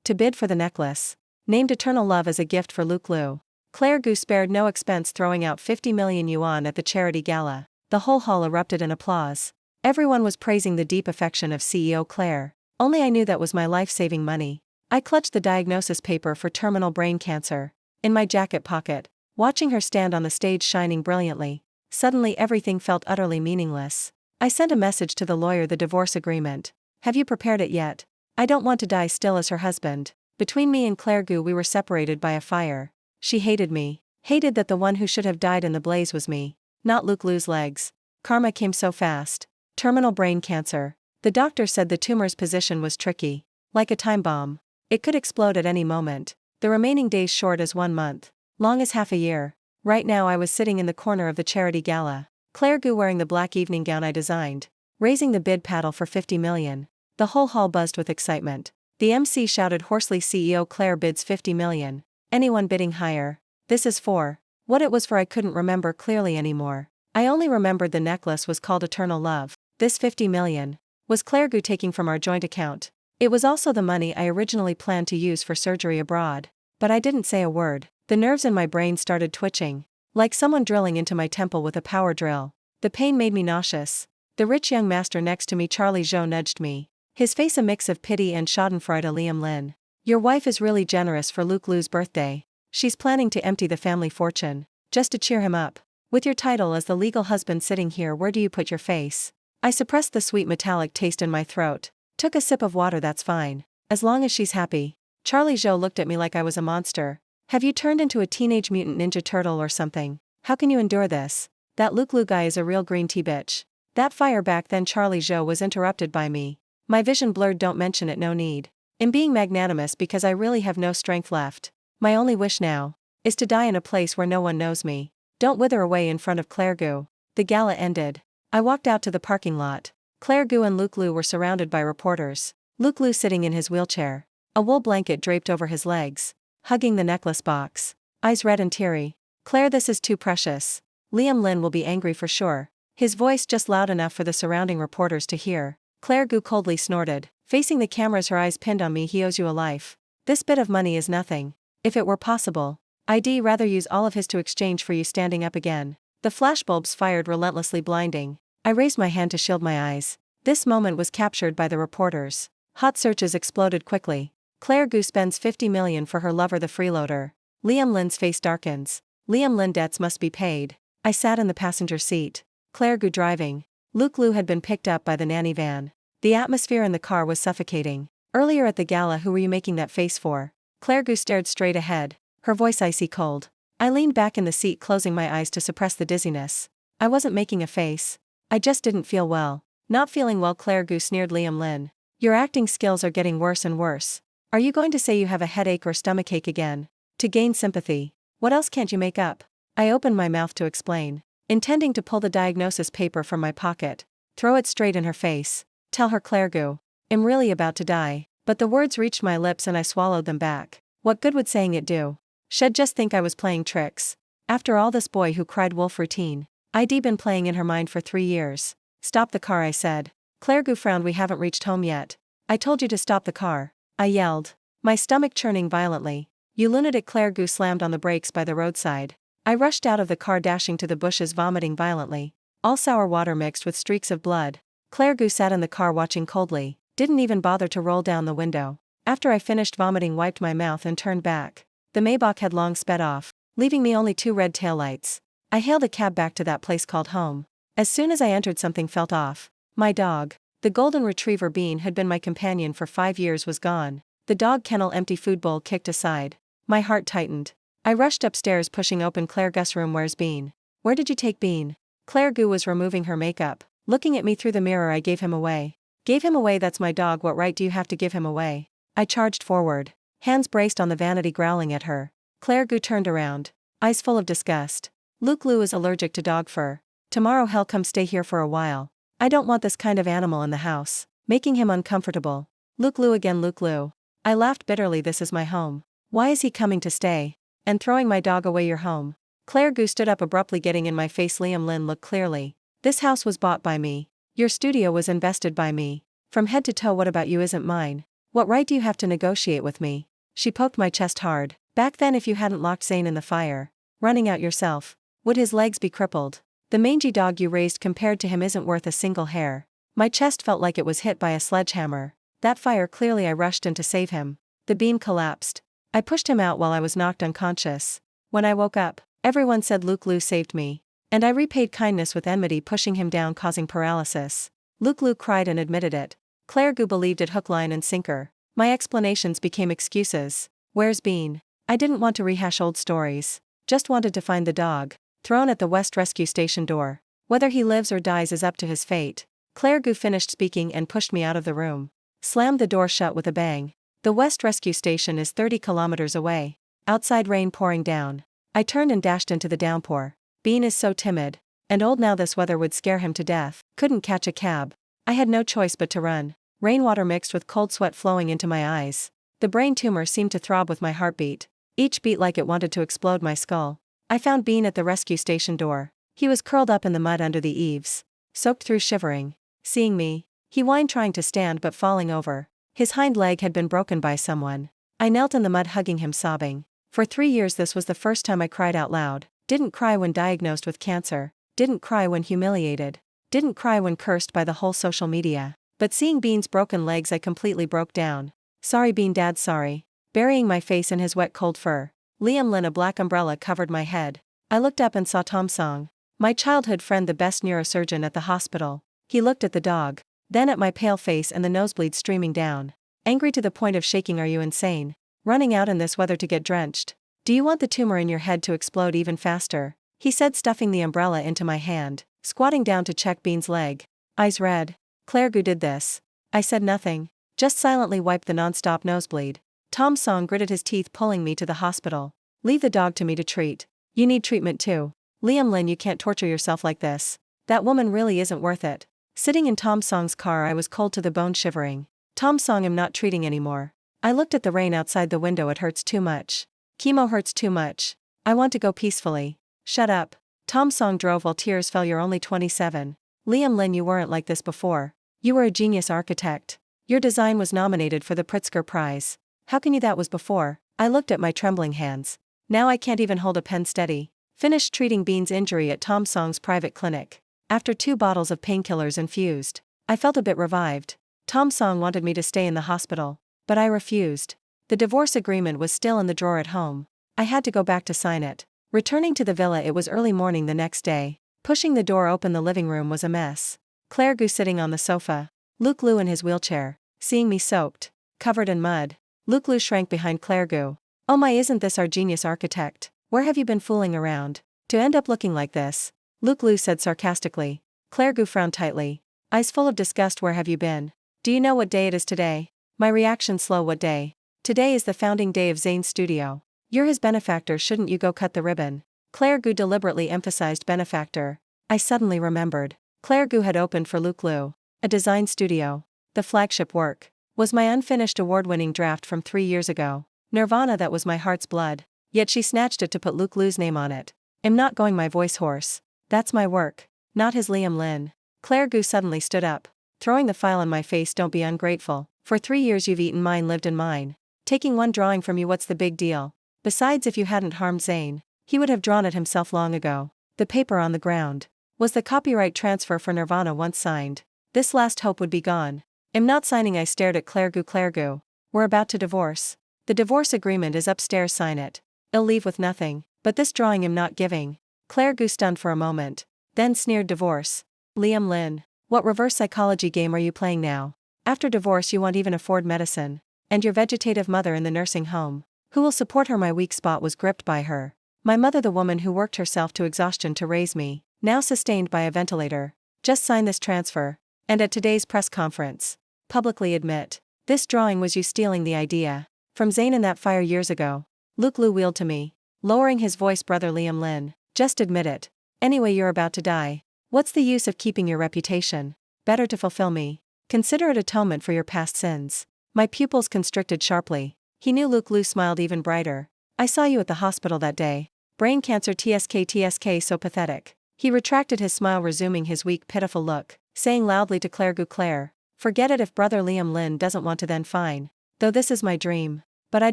to bid for the necklace. Named Eternal Love as a gift for Luke Liu. Claire Gu spared no expense throwing out 50 million yuan at the charity gala. The whole hall erupted in applause. Everyone was praising the deep affection of CEO Claire. Only I knew that was my life-saving money. I clutched the diagnosis paper for terminal brain cancer in my jacket pocket, watching her stand on the stage shining brilliantly. Suddenly everything felt utterly meaningless. I sent a message to the lawyer, the divorce agreement. Have you prepared it yet? I don't want to die still as her husband. Between me and Claire Gu we were separated by a fire. She hated me. Hated that the one who should have died in the blaze was me. Not Luke Liu's legs. Karma came so fast. Terminal brain cancer. The doctor said the tumor's position was tricky. Like a time bomb. It could explode at any moment. The remaining days short as 1 month. Long as half a year. Right now I was sitting in the corner of the charity gala. Claire Gu wearing the black evening gown I designed. Raising the bid paddle for 50 million. The whole hall buzzed with excitement. The MC shouted hoarsely, CEO Claire bids 50 million. Anyone bidding higher? This is for. What it was for I couldn't remember clearly anymore. I only remembered the necklace was called Eternal Love. This 50 million was Claire Gu taking from our joint account. It was also the money I originally planned to use for surgery abroad. But I didn't say a word. The nerves in my brain started twitching. Like someone drilling into my temple with a power drill. The pain made me nauseous. The rich young master next to me, Charlie Zhou, nudged me. His face a mix of pity and schadenfreude. Liam Lin. Your wife is really generous for Luke Liu's birthday. She's planning to empty the family fortune. Just to cheer him up. With your title as the legal husband sitting here, where do you put your face? I suppressed the sweet metallic taste in my throat. Took a sip of water. That's fine. As long as she's happy. Charlie Zhou looked at me like I was a monster. Have you turned into a teenage mutant ninja turtle or something? How can you endure this? That Luke Liu guy is a real green tea bitch. That fire back then. Charlie Zhou was interrupted by me. My vision blurred. Don't mention it, no need. I'm being magnanimous because I really have no strength left. My only wish now is to die in a place where no one knows me. Don't wither away in front of Claire Gu. The gala ended. I walked out to the parking lot. Claire Gu and Luke Liu were surrounded by reporters. Luke Liu sitting in his wheelchair. A wool blanket draped over his legs. Hugging the necklace box. Eyes red and teary. Claire, this is too precious. Liam Lin will be angry for sure. His voice just loud enough for the surrounding reporters to hear. Claire Gu coldly snorted. Facing the cameras, her eyes pinned on me. He owes you a life. This bit of money is nothing. If it were possible, I'd rather use all of his to exchange for you standing up again. The flashbulbs fired relentlessly, blinding. I raised my hand to shield my eyes. This moment was captured by the reporters. Hot searches exploded quickly. Claire Gu spends 50 million for her lover, the freeloader. Liam Lin's face darkens. Liam Lin debts must be paid. I sat in the passenger seat. Claire Gu driving. Luke Liu had been picked up by the nanny van. The atmosphere in the car was suffocating. Earlier at the gala, who were you making that face for? Claire Gu stared straight ahead, her voice icy cold. I leaned back in the seat, closing my eyes to suppress the dizziness. I wasn't making a face. I just didn't feel well. Not feeling well, Claire Gu sneered. Liam Lin. Your acting skills are getting worse and worse. Are you going to say you have a headache or stomachache again? To gain sympathy. What else can't you make up? I opened my mouth to explain, intending to pull the diagnosis paper from my pocket. Throw it straight in her face. Tell her, Claire Gu. I'm really about to die. But the words reached my lips and I swallowed them back. What good would saying it do? She'd just think I was playing tricks. After all, this boy who cried wolf routine. I'd been playing in her mind for 3 years. Stop the car, I said. Claire Gu frowned. We haven't reached home yet. I told you to stop the car. I yelled. My stomach churning violently. You lunatic! Claire Gu slammed on the brakes by the roadside. I rushed out of the car, dashing to the bushes, vomiting violently. All sour water mixed with streaks of blood. Claire Gu sat in the car watching coldly. Didn't even bother to roll down the window. After I finished vomiting, wiped my mouth and turned back. The Maybach had long sped off, leaving me only 2 red taillights. I hailed a cab back to that place called home. As soon as I entered, something felt off. My dog. The golden retriever Bean had been my companion for 5 years was gone. The dog kennel empty, food bowl kicked aside. My heart tightened. I rushed upstairs, pushing open Claire Gu's room. Where's Bean? Where did you take Bean? Claire Gu was removing her makeup. Looking at me through the mirror. I gave him away. Gave him away? That's my dog. What right do you have to give him away? I charged forward. Hands braced on the vanity, growling at her. Claire Gu turned around. Eyes full of disgust. Luke Liu is allergic to dog fur. Tomorrow he'll come stay here for a while. I don't want this kind of animal in the house. Making him uncomfortable. Luke Liu again. Luke Liu. I laughed bitterly. This is my home. Why is he coming to stay? And throwing my dog away? Your home. Claire Gu stood up abruptly, getting in my face. Liam Lin, look clearly. This house was bought by me. Your studio was invested by me. From head to toe. What about you isn't mine? What right do you have to negotiate with me? She poked my chest hard. Back then, if you hadn't locked Zane in the fire, running out yourself, would his legs be crippled? The mangy dog you raised compared to him isn't worth a single hair. My chest felt like it was hit by a sledgehammer. That fire, clearly I rushed in to save him. The beam collapsed. I pushed him out while I was knocked unconscious. When I woke up, everyone said Luke Liu saved me. And I repaid kindness with enmity, pushing him down, causing paralysis. Luke Liu cried and admitted it. Claire Gu believed it hook, line and sinker. My explanations became excuses. Where's Bean? I didn't want to rehash old stories. Just wanted to find the dog. Thrown at the West Rescue Station door. Whether he lives or dies is up to his fate. Claire Gu finished speaking and pushed me out of the room. Slammed the door shut with a bang. The West Rescue Station is 30 kilometers away. Outside, rain pouring down. I turned and dashed into the downpour. Bean is so timid. And old now, this weather would scare him to death. Couldn't catch a cab. I had no choice but to run. Rainwater mixed with cold sweat flowing into my eyes. The brain tumor seemed to throb with my heartbeat. Each beat like it wanted to explode my skull. I found Bean at the rescue station door. He was curled up in the mud under the eaves. Soaked through, shivering. Seeing me, he whined, trying to stand but falling over. His hind leg had been broken by someone. I knelt in the mud, hugging him, sobbing. For 3 years this was the first time I cried out loud. Didn't cry when diagnosed with cancer. Didn't cry when humiliated. Didn't cry when cursed by the whole social media. But seeing Bean's broken legs, I completely broke down. Sorry Bean, Dad, sorry. Burying my face in his wet cold fur. Liam Lin, a black umbrella covered my head. I looked up and saw Tom Song. My childhood friend, the best neurosurgeon at the hospital. He looked at the dog. Then at my pale face and the nosebleed streaming down. Angry to the point of shaking. Are you insane? Running out in this weather to get drenched? Do you want the tumor in your head to explode even faster? He said, stuffing the umbrella into my hand, squatting down to check Bean's leg. Eyes red. Claire Gu did this. I said nothing. Just silently wiped the non-stop nosebleed. Tom Song gritted his teeth, pulling me to the hospital. Leave the dog to me to treat. You need treatment too. Liam Lin, you can't torture yourself like this. That woman really isn't worth it. Sitting in Tom Song's car, I was cold to the bone, shivering. Tom Song, I'm not treating anymore. I looked at the rain outside the window. It hurts too much. Chemo hurts too much. I want to go peacefully. Shut up. Tom Song drove while tears fell. You're only 27. Liam Lin, you weren't like this before. You were a genius architect. Your design was nominated for the Pritzker Prize. How can you? That was before. I looked at my trembling hands. Now I can't even hold a pen steady. Finished treating Bean's injury at Tom Song's private clinic. After 2 bottles of painkillers infused, I felt a bit revived. Tom Song wanted me to stay in the hospital, but I refused. The divorce agreement was still in the drawer at home. I had to go back to sign it. Returning to the villa, it was early morning the next day. Pushing the door open, the living room was a mess. Claire Gu sitting on the sofa. Luke Liu in his wheelchair. Seeing me soaked, covered in mud, Luke Liu shrank behind Claire Gu. Oh my, isn't this our genius architect? Where have you been fooling around to end up looking like this? Luke Liu said sarcastically. Claire Gu frowned tightly. Eyes full of disgust. Where have you been? Do you know what day it is today? My reaction slow. What day? Today is the founding day of Zane's studio. You're his benefactor, shouldn't you go cut the ribbon? Claire Gu deliberately emphasized benefactor. I suddenly remembered. Claire Gu had opened for Luke Liu a design studio. The flagship work was my unfinished award-winning draft from 3 years ago. Nirvana, that was my heart's blood. Yet she snatched it to put Luke Liu's name on it. I'm not going, my voice hoarse. That's my work, not his. Liam Lin. Claire Gu suddenly stood up, throwing the file in my face. Don't be ungrateful. For 3 years you've eaten mine, lived in mine. Taking one drawing from you, what's the big deal? Besides, if you hadn't harmed Zane, he would have drawn it himself long ago. The paper on the ground was the copyright transfer for Nirvana once signed. This last hope would be gone. I'm not signing. I stared at Claire Gu. Claire Gu, we're about to divorce. The divorce agreement is upstairs, sign it. I'll leave with nothing, but this drawing I'm not giving. Claire Gu stunned for a moment, then sneered. Divorce? Liam Lin, what reverse psychology game are you playing now? After divorce you won't even afford medicine. And your vegetative mother in the nursing home. Who will support her? My weak spot was gripped by her. My mother, the woman who worked herself to exhaustion to raise me, now sustained by a ventilator. Just sign this transfer. And at today's press conference, publicly admit, this drawing was you stealing the idea from Zane in that fire years ago. Luke Liu wheeled to me, lowering his voice. Brother Liam Lin, just admit it. Anyway, you're about to die. What's the use of keeping your reputation? Better to fulfill me. Consider it atonement for your past sins. My pupils constricted sharply. He knew. Luke Liu smiled even brighter. I saw you at the hospital that day. Brain cancer, TSK, so pathetic. He retracted his smile, resuming his weak, pitiful look, saying loudly to Claire Gu, Claire, forget it. If brother Liam Lin doesn't want to, then fine. though this is my dream. But I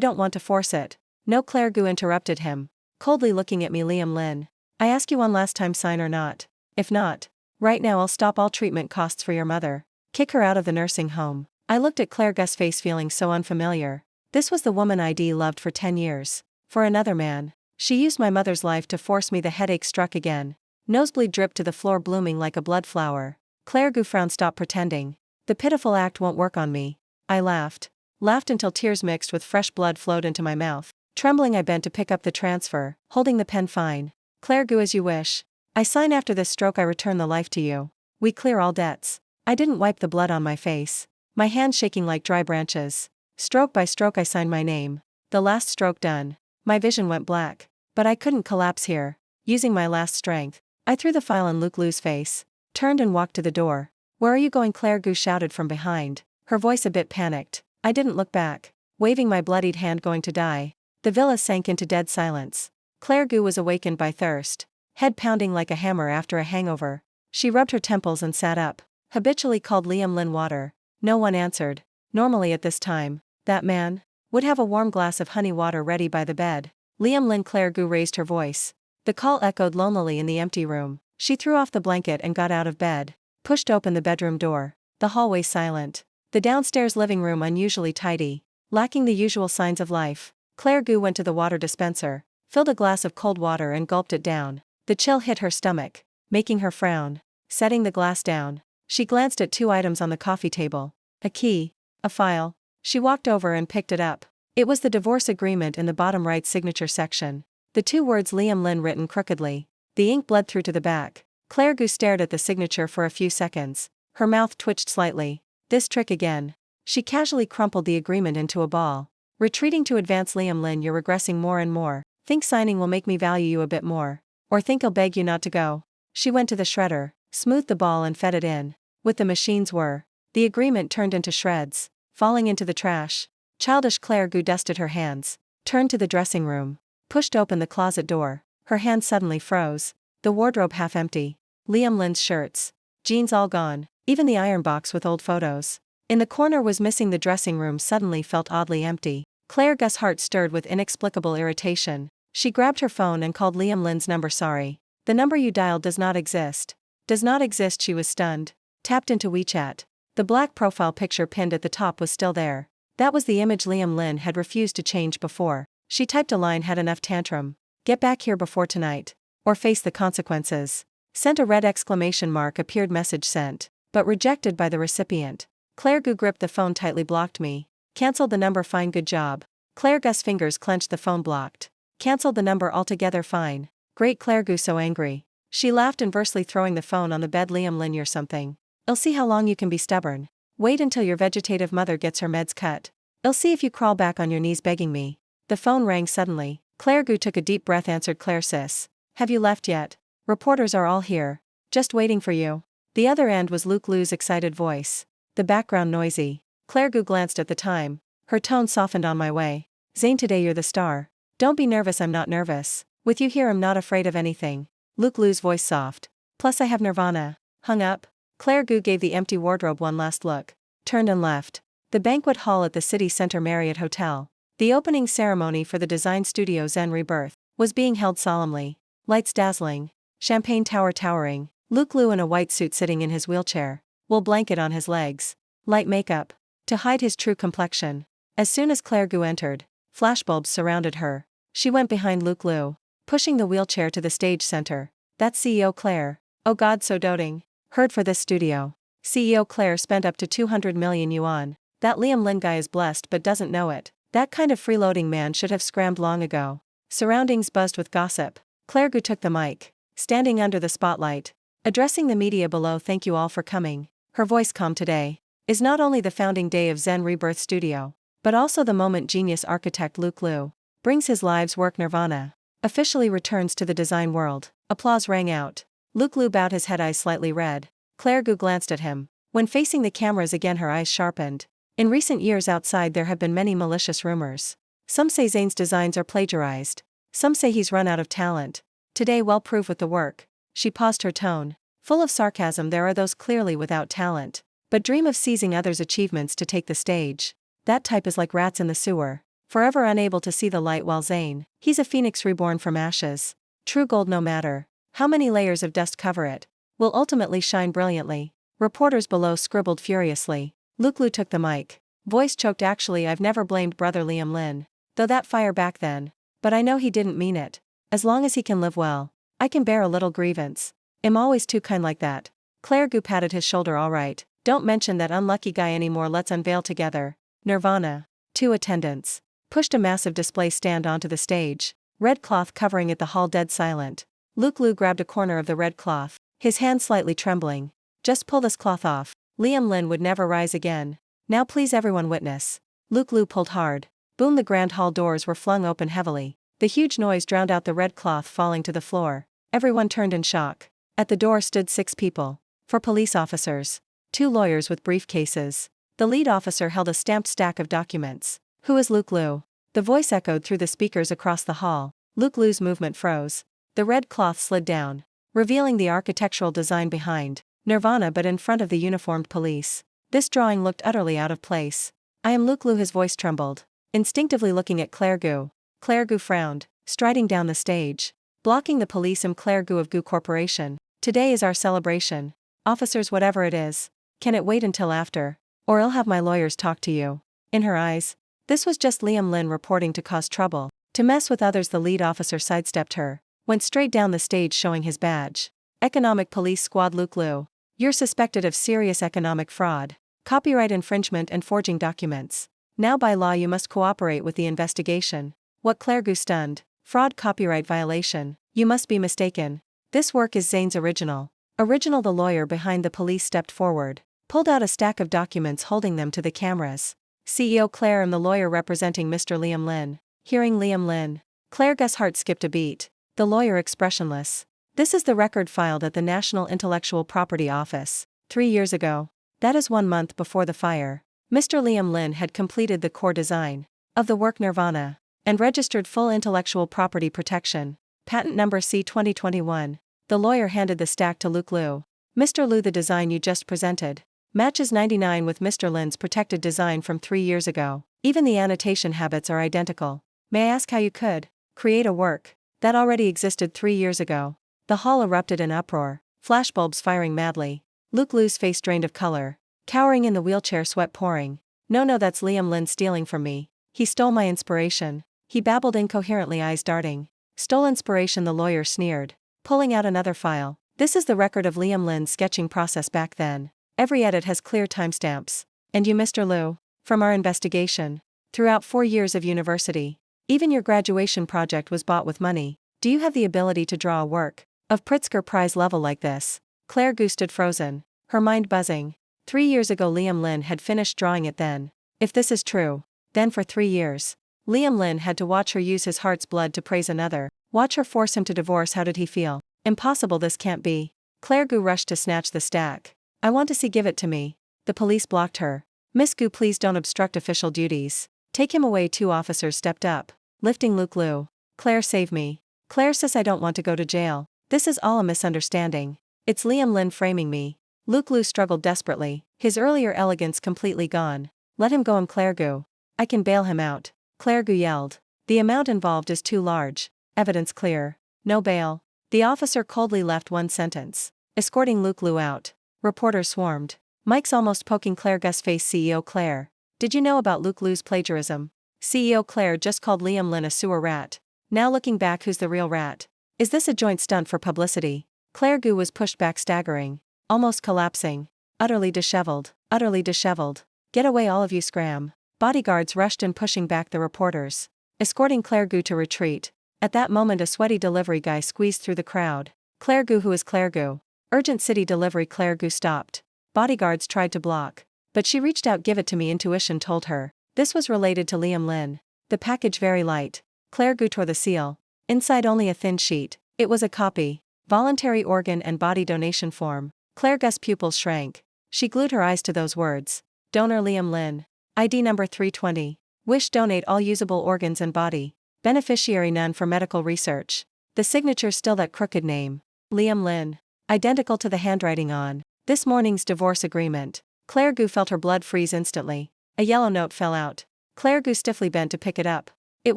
don't want to force it. No, Claire Gu interrupted him, coldly looking at me. Liam Lin, I ask you one last time, sign or not? If not, right now I'll stop all treatment costs for your mother. Kick her out of the nursing home. I looked at Claire Gu's face, feeling so unfamiliar. This was the woman I'd loved for 10 years. For another man. She used my mother's life to force me. The headache struck again. Nosebleed dripped to the floor, blooming like a blood flower. Claire Gu frowned. Stop pretending. The pitiful act won't work on me. I laughed. Laughed until tears mixed with fresh blood flowed into my mouth. Trembling, I bent to pick up the transfer, holding the pen. Fine. Claire Gu, as you wish. I sign. After this stroke I return the life to you. We clear all debts. I didn't wipe the blood on my face. My hands shaking like dry branches. Stroke by stroke I signed my name. The last stroke done, my vision went black. But I couldn't collapse here. Using my last strength, I threw the file in Luke Liu's face, turned and walked to the door. Where are you going? Claire Gu shouted from behind, her voice a bit panicked. I didn't look back, waving my bloodied hand. Going to die. The villa sank into dead silence. Claire Gu was awakened by thirst, head pounding like a hammer after a hangover. She rubbed her temples and sat up, habitually called Liam Lin water. No one answered. Normally at this time, that man would have a warm glass of honey water ready by the bed. Liam Lin. Claire Gu raised her voice. The call echoed lonelily in the empty room. She threw off the blanket and got out of bed, pushed open the bedroom door. The hallway silent. The downstairs living room unusually tidy, lacking the usual signs of life. Claire Gu went to the water dispenser, filled a glass of cold water and gulped it down. The chill hit her stomach, making her frown. Setting the glass down, she glanced at 2 items on the coffee table. A key, a file. She walked over and picked it up. It was the divorce agreement in the bottom right signature section. The 2 words Liam Lin written crookedly. The ink bled through to the back. Claire Gu stared at the signature for a few seconds. Her mouth twitched slightly. This trick again. She casually crumpled the agreement into a ball. Retreating to advance. Liam Lin, you're regressing more and more. Think signing will make me value you a bit more. Or think I'll beg you not to go. She went to the shredder, smoothed the ball and fed it in. With the machine's whir, the agreement turned into shreds, falling into the trash. Childish. Claire Gu dusted her hands, turned to the dressing room, pushed open the closet door. Her hand suddenly froze. The wardrobe half empty. Liam Lin's shirts, jeans all gone, even the iron box with old photos in the corner was missing. The dressing room suddenly felt oddly empty. Claire Gu's heart stirred with inexplicable irritation. She grabbed her phone and called Liam Lin's number. Sorry. The number you dialed does not exist. Does not exist. She was stunned. Tapped into WeChat. The black profile picture pinned at the top was still there. That was the image Liam Lin had refused to change before. She typed a line. Had enough tantrum. Get back here before tonight. Or face the consequences. Sent. A red exclamation mark appeared. Message sent, but rejected by the recipient. Claire Gu gripped the phone tightly. Blocked me. Cancelled the number. Fine, good job. Claire Gu's fingers clenched. The phone blocked. Cancelled the number altogether. Fine. Great. Claire Gu so angry. She laughed inversely, throwing the phone on the bed. Liam Lin, you're something. I'll see how long you can be stubborn. Wait until your vegetative mother gets her meds cut. I'll see if you crawl back on your knees begging me. The phone rang suddenly. Claire Gu took a deep breath. Answered. Claire sis. Have you left yet? Reporters are all here. Just waiting for you. The other end was Luke Liu's excited voice. The background noisy. Claire Gu glanced at the time. Her tone softened. On my way. Zane, today you're the star. Don't be nervous. I'm not nervous. With you here I'm not afraid of anything. Luke Liu's voice soft. Plus I have Nirvana. Hung up. Claire Gu gave the empty wardrobe one last look. Turned and left. The banquet hall at the City Center Marriott Hotel. The opening ceremony for the design studio Zen Rebirth was being held solemnly. Lights dazzling. Champagne tower towering. Luke Liu in a white suit sitting in his wheelchair. Wool blanket on his legs. Light makeup to hide his true complexion. As soon as Claire Gu entered, flashbulbs surrounded her. She went behind Luke Liu, pushing the wheelchair to the stage center. That's CEO Claire. Oh God, so doting. Heard for this studio. CEO Claire spent up to 200 million yuan. That Liam Lin guy is blessed but doesn't know it. That kind of freeloading man should have scrammed long ago. Surroundings buzzed with gossip. Claire Gu took the mic, standing under the spotlight, addressing the media below. Thank you all for coming. Her voice calm. Today is not only the founding day of Zen Rebirth Studio, but also the moment genius architect Luke Liu brings his life's work Nirvana officially returns to the design world. Applause rang out. Luke Liu bowed his head, eyes slightly red. Claire Gu glanced at him. When facing the cameras again her eyes sharpened. In recent years outside there have been many malicious rumors. Some say Zane's designs are plagiarized. Some say he's run out of talent. Today well prove with the work. She paused, her tone full of sarcasm. There are those clearly without talent, but dream of seizing others' achievements to take the stage. That type is like rats in the sewer, forever unable to see the light, while Zayn, he's a phoenix reborn from ashes. True gold, no matter how many layers of dust cover it, will ultimately shine brilliantly. Reporters below scribbled furiously. Luke Liu took the mic. Voice choked. Actually, I've never blamed brother Liam Lin, though that fire back then. But I know he didn't mean it. As long as he can live well, I can bear a little grievance. I'm always too kind like that. Claire Gu patted his shoulder. All right, don't mention that unlucky guy anymore. Let's unveil together. Nirvana. 2 attendants pushed a massive display stand onto the stage, red cloth covering it. The hall dead silent. Luke Liu grabbed a corner of the red cloth, his hand slightly trembling. Just pull this cloth off. Liam Lin would never rise again. Now please everyone witness. Luke Liu pulled hard. Boom! The grand hall doors were flung open heavily. The huge noise drowned out the red cloth falling to the floor. Everyone turned in shock. At the door stood 6 people. 4 police officers. 2 lawyers with briefcases. The lead officer held a stamped stack of documents. Who is Luke Liu? The voice echoed through the speakers across the hall. Luke Liu's movement froze. The red cloth slid down, revealing the architectural design behind Nirvana, but in front of the uniformed police. This drawing looked utterly out of place. I am Luke Liu. His voice trembled, instinctively looking at Claire Gu. Claire Gu frowned, striding down the stage. Blocking the police. I'm Claire Gu of Gu Corporation. Today is our celebration. Officers, whatever it is, can it wait until after? Or I'll have my lawyers talk to you. In her eyes, this was just Liam Lin reporting to cause trouble, to mess with others. The lead officer sidestepped her, went straight down the stage showing his badge. Economic Police Squad. Luke Liu, you're suspected of serious economic fraud, copyright infringement and forging documents. Now by law you must cooperate with the investigation. What? Claire Gu stunned. Fraud, copyright violation. You must be mistaken. This work is Zayn's original. Original. The lawyer behind the police stepped forward, pulled out a stack of documents, holding them to the cameras. CEO Claire. I'm the lawyer representing Mr. Liam Lin. Hearing Liam Lin, Claire Gu's heart skipped a beat. The lawyer expressionless. This is the record filed at the National Intellectual Property Office. 3 years ago. That is 1 month before the fire. Mr. Liam Lin had completed the core design of the work Nirvana, and registered full intellectual property protection. Patent number C 2021. The lawyer handed the stack to Luke Liu. Mr. Liu, the design you just presented matches 99 with Mr. Lin's protected design from 3 years ago. Even the annotation habits are identical. May I ask how you could create a work that already existed 3 years ago? The hall erupted in uproar, flashbulbs firing madly. Luke Liu's face drained of color, cowering in the wheelchair, sweat pouring. No, that's Liam Lin stealing from me. He stole my inspiration. He babbled incoherently, eyes darting. Stole inspiration, the lawyer sneered, pulling out another file. This is the record of Liam Lin's sketching process back then. Every edit has clear timestamps. And you, Mr. Liu, from our investigation, throughout 4 years of university, even your graduation project was bought with money. Do you have the ability to draw a work of Pritzker Prize level like this? Claire Gu stood frozen, her mind buzzing. 3 years ago Liam Lin had finished drawing it then. If this is true, then for 3 years, Liam Lin had to watch her use his heart's blood to praise another, watch her force him to divorce. How did he feel? Impossible, this can't be. Claire Gu rushed to snatch the stack. I want to see, give it to me. The police blocked her. Miss Gu, please don't obstruct official duties. Take him away. 2 officers stepped up, lifting Luke Liu. Claire, save me. Claire says I don't want to go to jail. This is all a misunderstanding. It's Liam Lin framing me. Luke Liu struggled desperately, his earlier elegance completely gone. Let him go. I'm Claire Gu. I can bail him out. Claire Gu yelled. The amount involved is too large. Evidence clear. No bail. The officer coldly left one sentence, escorting Luke Liu out. Reporters swarmed. Mike's almost poking Claire Gu's face. CEO Claire, did you know about Luke Liu's plagiarism? CEO Claire just called Liam Lin a sewer rat. Now looking back, who's the real rat? Is this a joint stunt for publicity? Claire Gu was pushed back, staggering, almost collapsing. Utterly disheveled. Utterly disheveled. Get away, all of you, scram. Bodyguards rushed in, pushing back the reporters, escorting Claire Gu to retreat. At that moment a sweaty delivery guy squeezed through the crowd. Claire Gu, who is Claire Gu? Urgent city delivery. Claire Gu stopped. Bodyguards tried to block, but she reached out. Give it to me. Intuition told her this was related to Liam Lin. The package very light. Claire Gu tore the seal. Inside only a thin sheet. It was a copy. Voluntary organ and body donation form. Claire Gu's pupils shrank. She glued her eyes to those words. Donor Liam Lin. ID number 320. Wish donate all usable organs and body. Beneficiary none for medical research. The signature still that crooked name. Liam Lin. Identical to the handwriting on this morning's divorce agreement. Claire Gu felt her blood freeze instantly. A yellow note fell out. Claire Gu stiffly bent to pick it up. It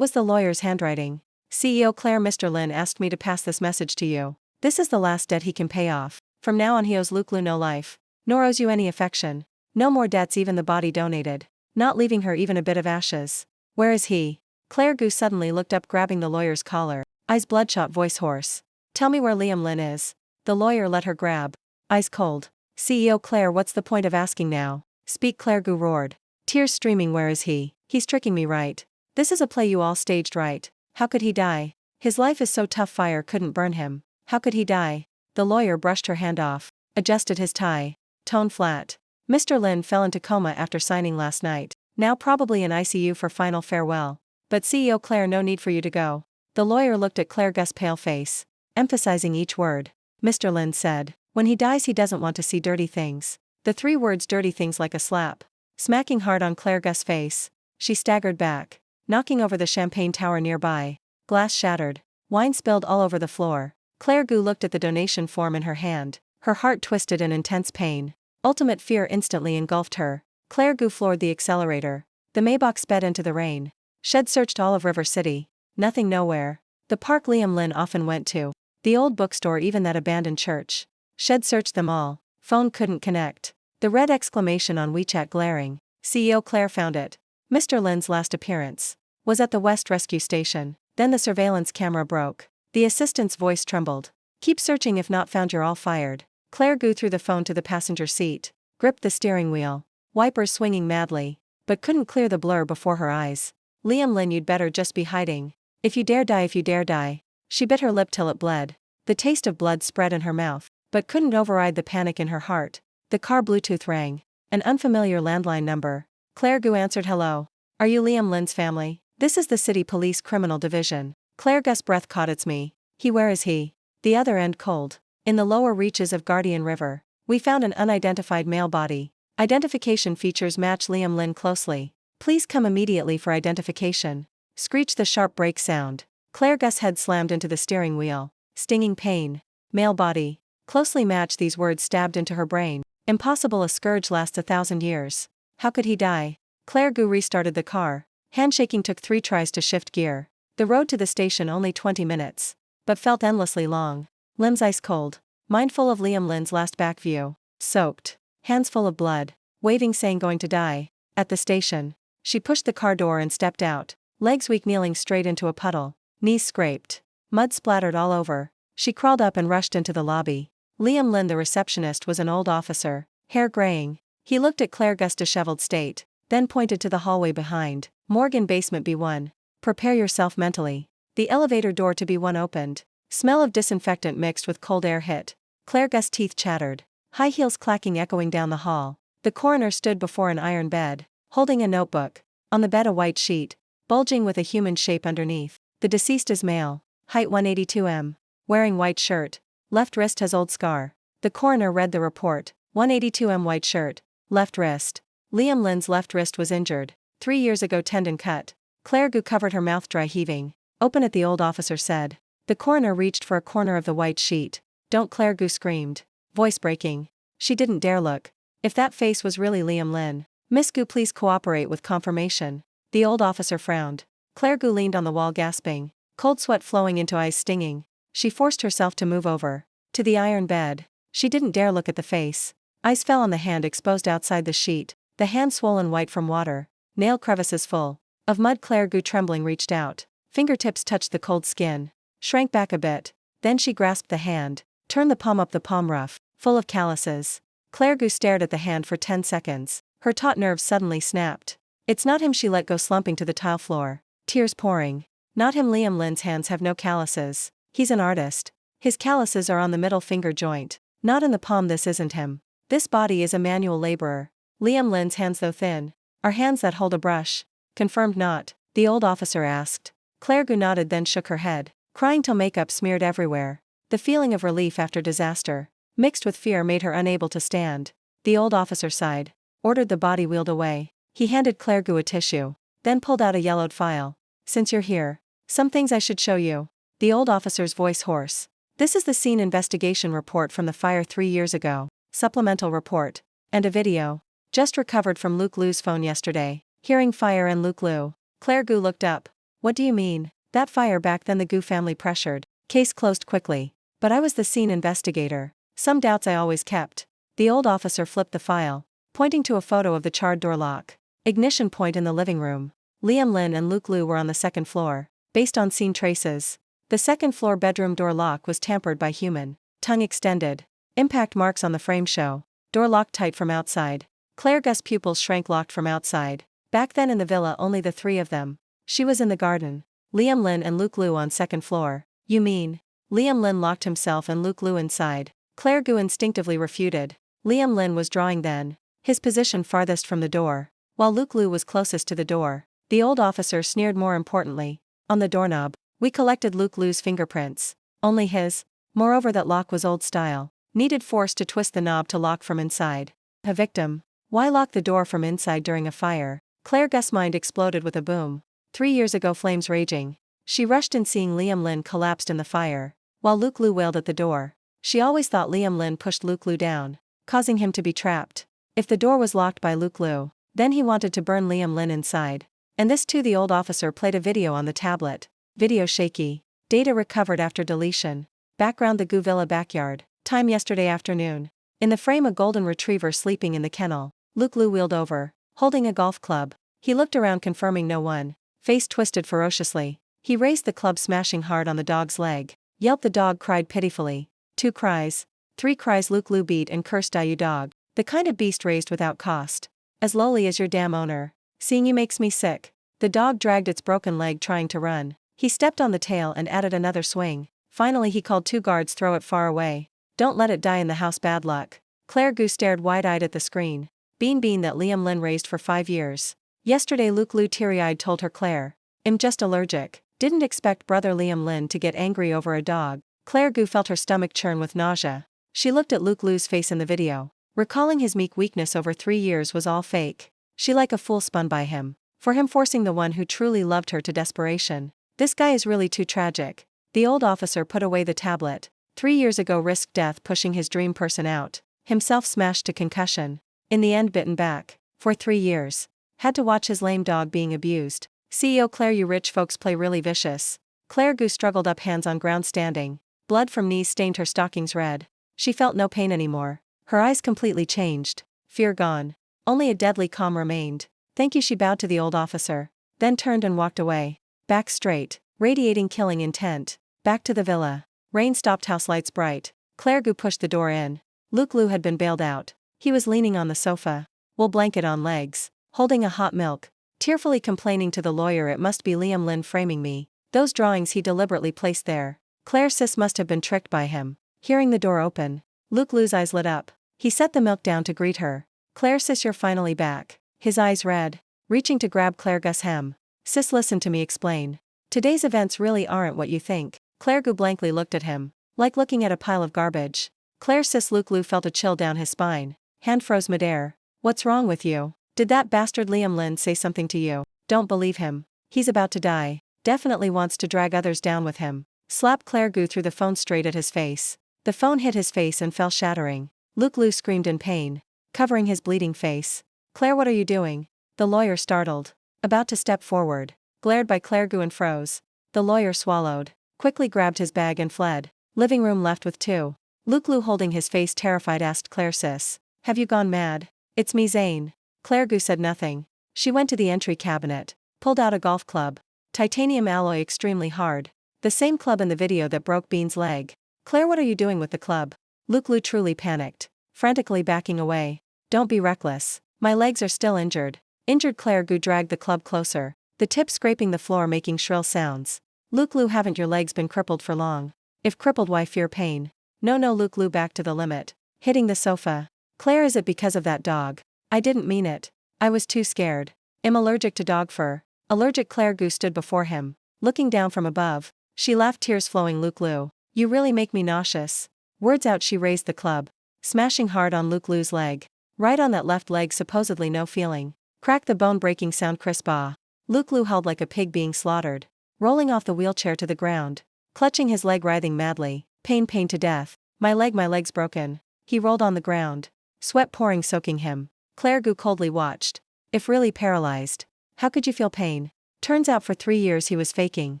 was the lawyer's handwriting. CEO Claire, Mr. Lin asked me to pass this message to you. This is the last debt he can pay off. From now on he owes Luke Lu no life. Nor owes you any affection. No more debts, even the body donated. Not leaving her even a bit of ashes. Where is he? Claire Gu suddenly looked up, grabbing the lawyer's collar. Eyes bloodshot, voice hoarse. Tell me where Liam Lin is. The lawyer let her grab. Eyes cold. CEO Claire, what's the point of asking now? Speak, Claire Gu roared. Tears streaming. Where is he? He's tricking me, right? This is a play you all staged, right? How could he die? His life is so tough, fire couldn't burn him. How could he die? The lawyer brushed her hand off. Adjusted his tie. Tone flat. Mr. Lin fell into coma after signing last night. Now probably in ICU for final farewell. But CEO Claire, no need for you to go. The lawyer looked at Claire Gu's pale face, emphasizing each word. Mr. Lin said, when he dies he doesn't want to see dirty things. The 3 words, dirty things, like a slap, smacking hard on Claire Gu's face. She staggered back, knocking over the champagne tower nearby. Glass shattered. Wine spilled all over the floor. Claire Gu looked at the donation form in her hand. Her heart twisted in intense pain. Ultimate fear instantly engulfed her. Claire Gu floored the accelerator. The Maybach sped into the rain. Shed searched all of River City. Nothing, nowhere. The park Liam Lin often went to. The old bookstore, even that abandoned church. Shed searched them all. Phone couldn't connect. The red exclamation on WeChat glaring. CEO Claire found it. Mr. Lin's last appearance was at the West Rescue Station. Then the surveillance camera broke. The assistant's voice trembled. Keep searching, if not found you're all fired. Claire Gu threw the phone to the passenger seat, gripped the steering wheel, wipers swinging madly, but couldn't clear the blur before her eyes. Liam Lin, you'd better just be hiding. If you dare die, if you dare die. She bit her lip till it bled. The taste of blood spread in her mouth, but couldn't override the panic in her heart. The car Bluetooth rang. An unfamiliar landline number. Claire Gu answered. Hello. Are you Liam Lin's family? This is the City Police Criminal Division. Claire Gu's breath caught. It's me. Where is he? The other end cold. In the lower reaches of Guardian River. We found an unidentified male body. Identification features match Liam Lin closely. Please come immediately for identification. Screeched the sharp brake sound. Claire Gu's head slammed into the steering wheel. Stinging pain. Male body. Closely matched. These words stabbed into her brain. Impossible. A scourge lasts 1,000 years. How could he die? Claire Gu restarted the car. Handshaking took 3 tries to shift gear. The road to the station only 20 minutes. But felt endlessly long. Limbs ice cold. Mind full of Liam Lin's last back view. Soaked. Hands full of blood. Waving, saying going to die. At the station. She pushed the car door and stepped out. Legs weak, kneeling straight into a puddle. Knees scraped. Mud splattered all over. She crawled up and rushed into the lobby. Liam Lin, the receptionist, was an old officer. Hair graying. He looked at Claire Gu's disheveled state, then pointed to the hallway behind. Morgan, basement B1. Prepare yourself mentally. The elevator door to B1 opened. Smell of disinfectant mixed with cold air hit. Claire Gu's teeth chattered. High heels clacking, echoing down the hall. The coroner stood before an iron bed, holding a notebook. On the bed a white sheet, bulging with a human shape underneath. The deceased is male. Height 182 m. Wearing white shirt. Left wrist has old scar. The coroner read the report. 182 m, white shirt. Left wrist. Liam Lin's left wrist was injured. 3 years ago, tendon cut. Claire Gu covered her mouth, dry heaving. Open it, the old officer said. The coroner reached for a corner of the white sheet. Don't, Claire Gu screamed. Voice breaking. She didn't dare look. If that face was really Liam Lin. Miss Gu, please cooperate with confirmation. The old officer frowned. Claire Gu leaned on the wall, gasping. Cold sweat flowing into eyes stinging. She forced herself to move over to the iron bed. She didn't dare look at the face. Eyes fell on the hand exposed outside the sheet. The hand swollen white from water. Nail crevices full of mud. Claire Gu, trembling, reached out. Fingertips touched the cold skin. Shrank back a bit. Then she grasped the hand. Turned the palm up, the palm rough, full of calluses. Claire Gu stared at the hand for 10 seconds. Her taut nerves suddenly snapped. It's not him. She let go, slumping to the tile floor. Tears pouring. Not him. Liam Lin's hands have no calluses. He's an artist. His calluses are on the middle finger joint. Not in the palm. This isn't him. This body is a manual laborer. Liam Lin's hands, though thin, are hands that hold a brush. Confirmed not? The old officer asked. Claire Gu nodded, then shook her head, crying till makeup smeared everywhere. The feeling of relief after disaster, mixed with fear, made her unable to stand. The old officer sighed, ordered the body wheeled away. He handed Claire Gu a tissue, then pulled out a yellowed file. Since you're here, some things I should show you. The old officer's voice hoarse. This is the scene investigation report from the fire 3 years ago, supplemental report, and a video. Just recovered from Luke Lu's phone yesterday. Hearing fire and Luke Lu. Claire Gu looked up. What do you mean? That fire back then, the Gu family pressured. Case closed quickly. But I was the scene investigator. Some doubts I always kept. The old officer flipped the file, pointing to a photo of the charred door lock. Ignition point in the living room. Liam Lin and Luke Lu were on the second floor. Based on scene traces, the second floor bedroom door lock was tampered by human. Tongue extended. Impact marks on the frame show. Door locked tight from outside. Claire Gu's pupils shrank locked from outside. Back then in the villa only the three of them. She was in the garden. Liam Lin and Luke Lu on second floor. You mean? Liam Lin locked himself and Luke Lu inside. Claire Gu instinctively refuted. Liam Lin was drawing then. His position farthest from the door, while Luke Lu was closest to the door. The old officer sneered more importantly. On the doorknob, we collected Luke Lu's fingerprints. Only his. Moreover, that lock was old style. Needed force to twist the knob to lock from inside. A victim. Why lock the door from inside during a fire? Claire Gu's mind exploded with a boom. 3 years ago, flames raging. She rushed in seeing Liam Lin collapsed in the fire, while Luke Lu wailed at the door. She always thought Liam Lin pushed Luke Lu down, causing him to be trapped. If the door was locked by Luke Lu, then he wanted to burn Liam Lin inside. And this too. The old officer played a video on the tablet. Video shaky. Data recovered after deletion. Background: the Gu Villa backyard. Time: yesterday afternoon. In the frame, a golden retriever sleeping in the kennel. Luke Lu wheeled over, holding a golf club. He looked around, confirming no one. Face twisted ferociously. He raised the club, smashing hard on the dog's leg. Yelp. The dog cried pitifully. 2 cries. 3 cries. Luke Lu beat and cursed. Die, you dog. The kind of beast raised without cost. As lowly as your damn owner. Seeing you makes me sick. The dog dragged its broken leg, trying to run. He stepped on the tail and added another swing. Finally he called 2 guards. Throw it far away. Don't let it die in the house. Bad luck. Claire Gu stared wide-eyed at the screen. Bean that Liam Lin raised for 5 years. Yesterday, Luke Lu teary-eyed told her. Claire. I'm just allergic. Didn't expect brother Liam Lin to get angry over a dog. Claire Gu felt her stomach churn with nausea. She looked at Luke Lu's face in the video, recalling his meek weakness over 3 years was all fake. She like a fool spun by him. For him forcing the one who truly loved her to desperation. This guy is really too tragic. The old officer put away the tablet. 3 years ago risked death pushing his dream person out. Himself smashed to concussion. In the end bitten back. For 3 years. Had to watch his lame dog being abused. CEO Claire, you rich folks play really vicious. Claire Gu struggled up, hands on ground, standing. Blood from knees stained her stockings red. She felt no pain anymore. Her eyes completely changed. Fear gone. Only a deadly calm remained. Thank you, she bowed to the old officer. Then turned and walked away. Back straight, radiating killing intent. Back to the villa. Rain stopped, house lights bright. Claire Gu pushed the door in. Luke Lu had been bailed out. He was leaning on the sofa. Wool blanket on legs. Holding a hot milk. Tearfully complaining to the lawyer, it must be Liam Lin framing me. Those drawings he deliberately placed there. Claire sis must have been tricked by him. Hearing the door open, Luke Lu's eyes lit up. He set the milk down to greet her. Claire sis, you're finally back. His eyes red. Reaching to grab Claire Gu's hem. Sis, listen to me explain. Today's events really aren't what you think. Claire Gu blankly looked at him, like looking at a pile of garbage. Claire sis. Luke Lu felt a chill down his spine. Hand froze midair. What's wrong with you? Did that bastard Liam Lin say something to you? Don't believe him. He's about to die. Definitely wants to drag others down with him. Slap. Claire Gu threw the phone straight at his face. The phone hit his face and fell shattering. Luke Lu screamed in pain, covering his bleeding face. Claire, what are you doing? The lawyer, startled, about to step forward, glared by Claire Gu and froze. The lawyer swallowed, quickly grabbed his bag and fled. Living room left with 2. Luke Lu holding his face terrified asked Claire sis, have you gone mad? It's me, Zane. Claire Gu said nothing. She went to the entry cabinet, pulled out a golf club. Titanium alloy, extremely hard. The same club in the video that broke Bean's leg. Claire, what are you doing with the club? Luke Lu truly panicked, frantically backing away. Don't be reckless. My legs are still injured. Injured. Claire Gu dragged the club closer, the tip scraping the floor, making shrill sounds. Luke Lu, haven't your legs been crippled for long? If crippled, why fear pain? No. Luke Lu back to the limit, hitting the sofa. Claire, is it because of that dog? I didn't mean it. I was too scared. I'm allergic to dog fur. Allergic. Claire Gu stood before him, looking down from above. She laughed, tears flowing. Luke Lu, you really make me nauseous. Words out, she raised the club, smashing hard on Luke Lu's leg. Right on that left leg, supposedly no feeling. Crack, the bone-breaking sound, crisp ah. Luke Lu held like a pig being slaughtered, rolling off the wheelchair to the ground, clutching his leg, writhing madly. Pain to death. My leg's broken. He rolled on the ground, sweat pouring, soaking him. Claire Gu coldly watched. If really paralyzed. How could you feel pain? Turns out for 3 years he was faking.